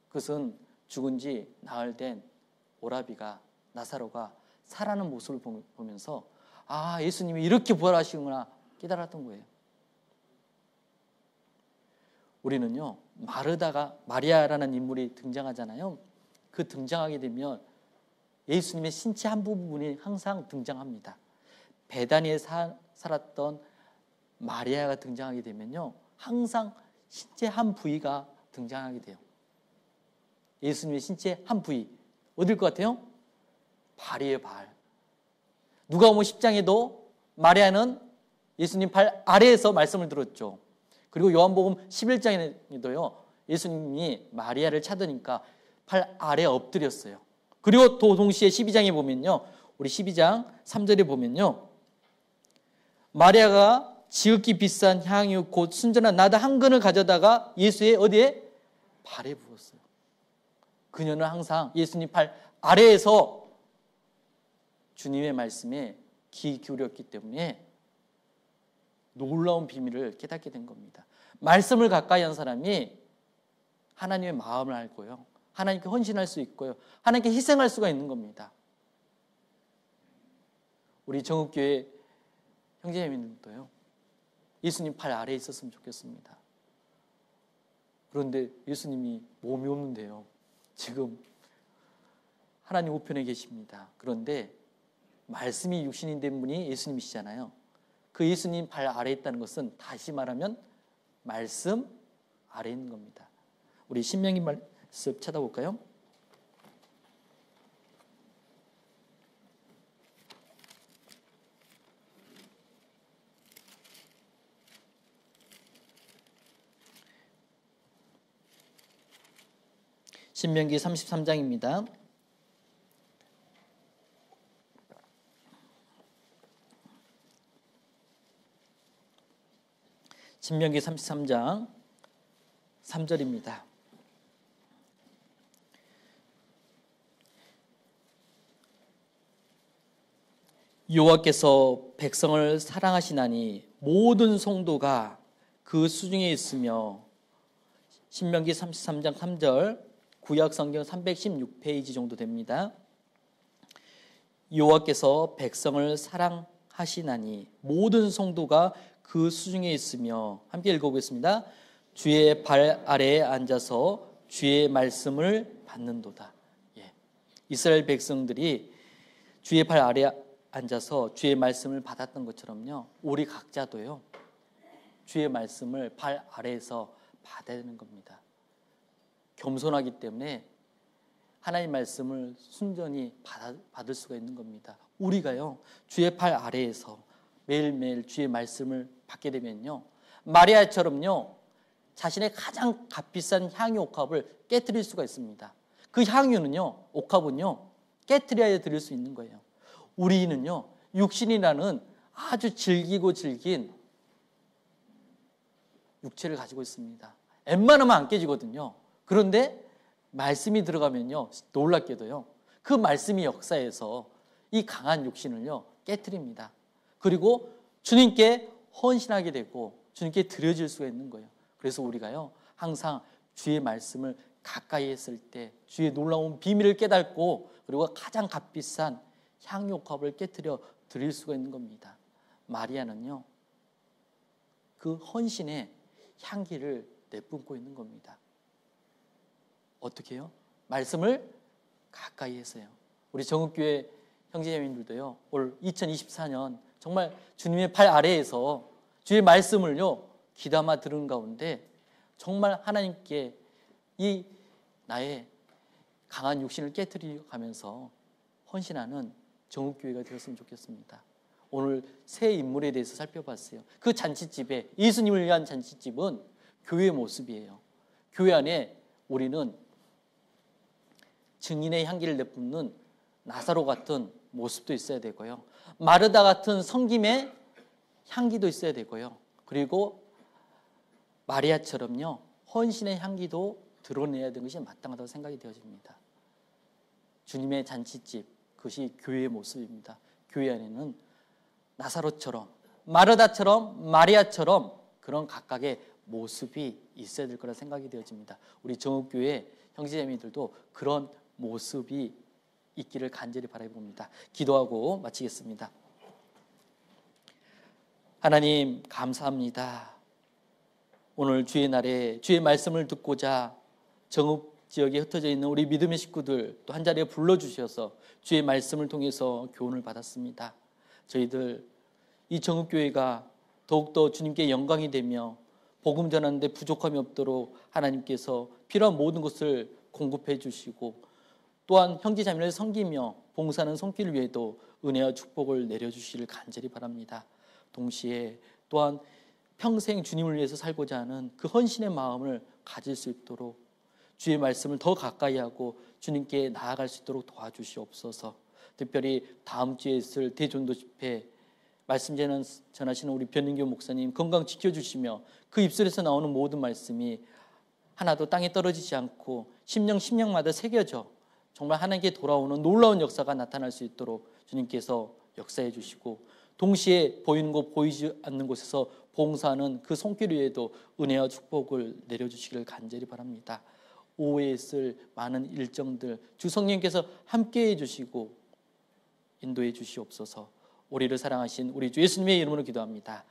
그것은 죽은 지 나흘 된 오라비가 나사로가 살아나는 모습을 보면서 아 예수님이 이렇게 부활하시구나 깨달았던 거예요. 우리는요 마리아라는 인물이 등장하잖아요. 그 등장하게 되면 예수님의 신체 한 부분이 항상 등장합니다. 베다니에 살았던 마리아가 등장하게 되면요 항상 신체 한 부위가 등장하게 돼요. 예수님의 신체 한 부위 어딜 것 같아요? 발이에요. 발. 누가복음 10장에도 마리아는 예수님 발 아래에서 말씀을 들었죠. 그리고 요한복음 11장에도요 예수님이 마리아를 찾으니까 발 아래에 엎드렸어요. 그리고 또 동시에 12장에 보면요 우리 12장 3절에 보면요 마리아가 지극히 비싼 향유 곧 순전한 나다 한 근을 가져다가 예수의 어디에? 발에 부었어요. 그녀는 항상 예수님 발 아래에서 주님의 말씀에 귀 기울였기 때문에 놀라운 비밀을 깨닫게 된 겁니다. 말씀을 가까이 한 사람이 하나님의 마음을 알고요. 하나님께 헌신할 수 있고요. 하나님께 희생할 수가 있는 겁니다. 우리 정읍교회 형제자매님들도요. 예수님 발 아래에 있었으면 좋겠습니다. 그런데 예수님이 몸이 없는데요. 지금 하나님 우편에 계십니다. 그런데 말씀이 육신이 된 분이 예수님이시잖아요. 그 예수님 발 아래에 있다는 것은 다시 말하면 말씀 아래에 있는 겁니다. 우리 신명기 말씀 찾아볼까요? 신명기 33장입니다. 신명기 33장 3절입니다. 여호와께서 백성을 사랑하시나니 모든 성도가 그 수중에 있으며, 신명기 33장 3절, 구약성경 316페이지 정도 됩니다. 여호와께서 백성을 사랑하시나니 모든 성도가 그 수중에 있으며, 함께 읽어보겠습니다. 주의 발 아래에 앉아서 주의 말씀을 받는도다. 이스라엘 백성들이 주의 발 아래에 앉아서 주의 말씀을 받았던 것처럼요, 우리 각자도요, 주의 말씀을 발 아래에서 받아야 되는 겁니다. 겸손하기 때문에 하나님 말씀을 순전히 받을 수가 있는 겁니다. 우리가요, 주의 발 아래에서 매일매일 주의 말씀을 받게 되면요, 마리아처럼요, 자신의 가장 값비싼 향유 옥합을 깨트릴 수가 있습니다. 그 향유는요, 옥합은요, 깨트려야 드릴 수 있는 거예요. 우리는요, 육신이라는 아주 질기고 질긴 육체를 가지고 있습니다. 웬만하면 안 깨지거든요. 그런데 말씀이 들어가면요, 놀랍게도요, 그 말씀이 역사에서 이 강한 육신을요, 깨트립니다. 그리고 주님께 헌신하게 되고 주님께 드려질 수가 있는 거예요. 그래서 우리가요, 항상 주의 말씀을 가까이 했을 때 주의 놀라운 비밀을 깨닫고, 그리고 가장 값비싼 향유옥합을 깨트려 드릴 수가 있는 겁니다. 마리아는요, 그 헌신의 향기를 내뿜고 있는 겁니다. 어떻게 해요? 말씀을 가까이 해서요. 우리 정읍교회 형제자매님들도요, 올 2024년 정말 주님의 발 아래에서 주의 말씀을요, 귀담아 들은 가운데 정말 하나님께 이 나의 강한 육신을 깨트려가면서 헌신하는 정읍교회가 되었으면 좋겠습니다. 오늘 새 인물에 대해서 살펴봤어요. 그 잔치집에, 예수님을 위한 잔치집은 교회의 모습이에요. 교회 안에 우리는 증인의 향기를 내뿜는 나사로 같은 모습도 있어야 되고요, 마르다 같은 섬김의 향기도 있어야 되고요, 그리고 마리아처럼요, 헌신의 향기도 드러내야 되는 것이 마땅하다고 생각이 되어집니다. 주님의 잔치집, 그것이 교회의 모습입니다. 교회 안에는 나사로처럼, 마르다처럼, 마리아처럼 그런 각각의 모습이 있어야 될 거라 생각이 되어집니다. 우리 정읍교회 형제자매들도 그런 모습이 있기를 간절히 바라봅니다. 기도하고 마치겠습니다. 하나님, 감사합니다. 오늘 주의 날에 주의 말씀을 듣고자 정읍 지역에 흩어져 있는 우리 믿음의 식구들 또 한자리에 불러주셔서 주의 말씀을 통해서 교훈을 받았습니다. 저희들 이 정읍교회가 더욱더 주님께 영광이 되며 복음 전하는데 부족함이 없도록 하나님께서 필요한 모든 것을 공급해 주시고, 또한 형제자매를 섬기며 봉사하는 손길 위에도 은혜와 축복을 내려주시기를 간절히 바랍니다. 동시에 또한 평생 주님을 위해서 살고자 하는 그 헌신의 마음을 가질 수 있도록 주의 말씀을 더 가까이 하고 주님께 나아갈 수 있도록 도와주시옵소서. 특별히 다음 주에 있을 대전도 집회 말씀 전하시는 우리 변인교 목사님 건강 지켜주시며 그 입술에서 나오는 모든 말씀이 하나도 땅에 떨어지지 않고 심령마다 새겨져 정말 하나님께 돌아오는 놀라운 역사가 나타날 수 있도록 주님께서 역사해 주시고, 동시에 보이는 곳 보이지 않는 곳에서 봉사하는 그 손길 위에도 은혜와 축복을 내려주시기를 간절히 바랍니다. 오후에 있을 많은 일정들 주 성령께서 함께해 주시고 인도해 주시옵소서. 우리를 사랑하신 우리 주 예수님의 이름으로 기도합니다.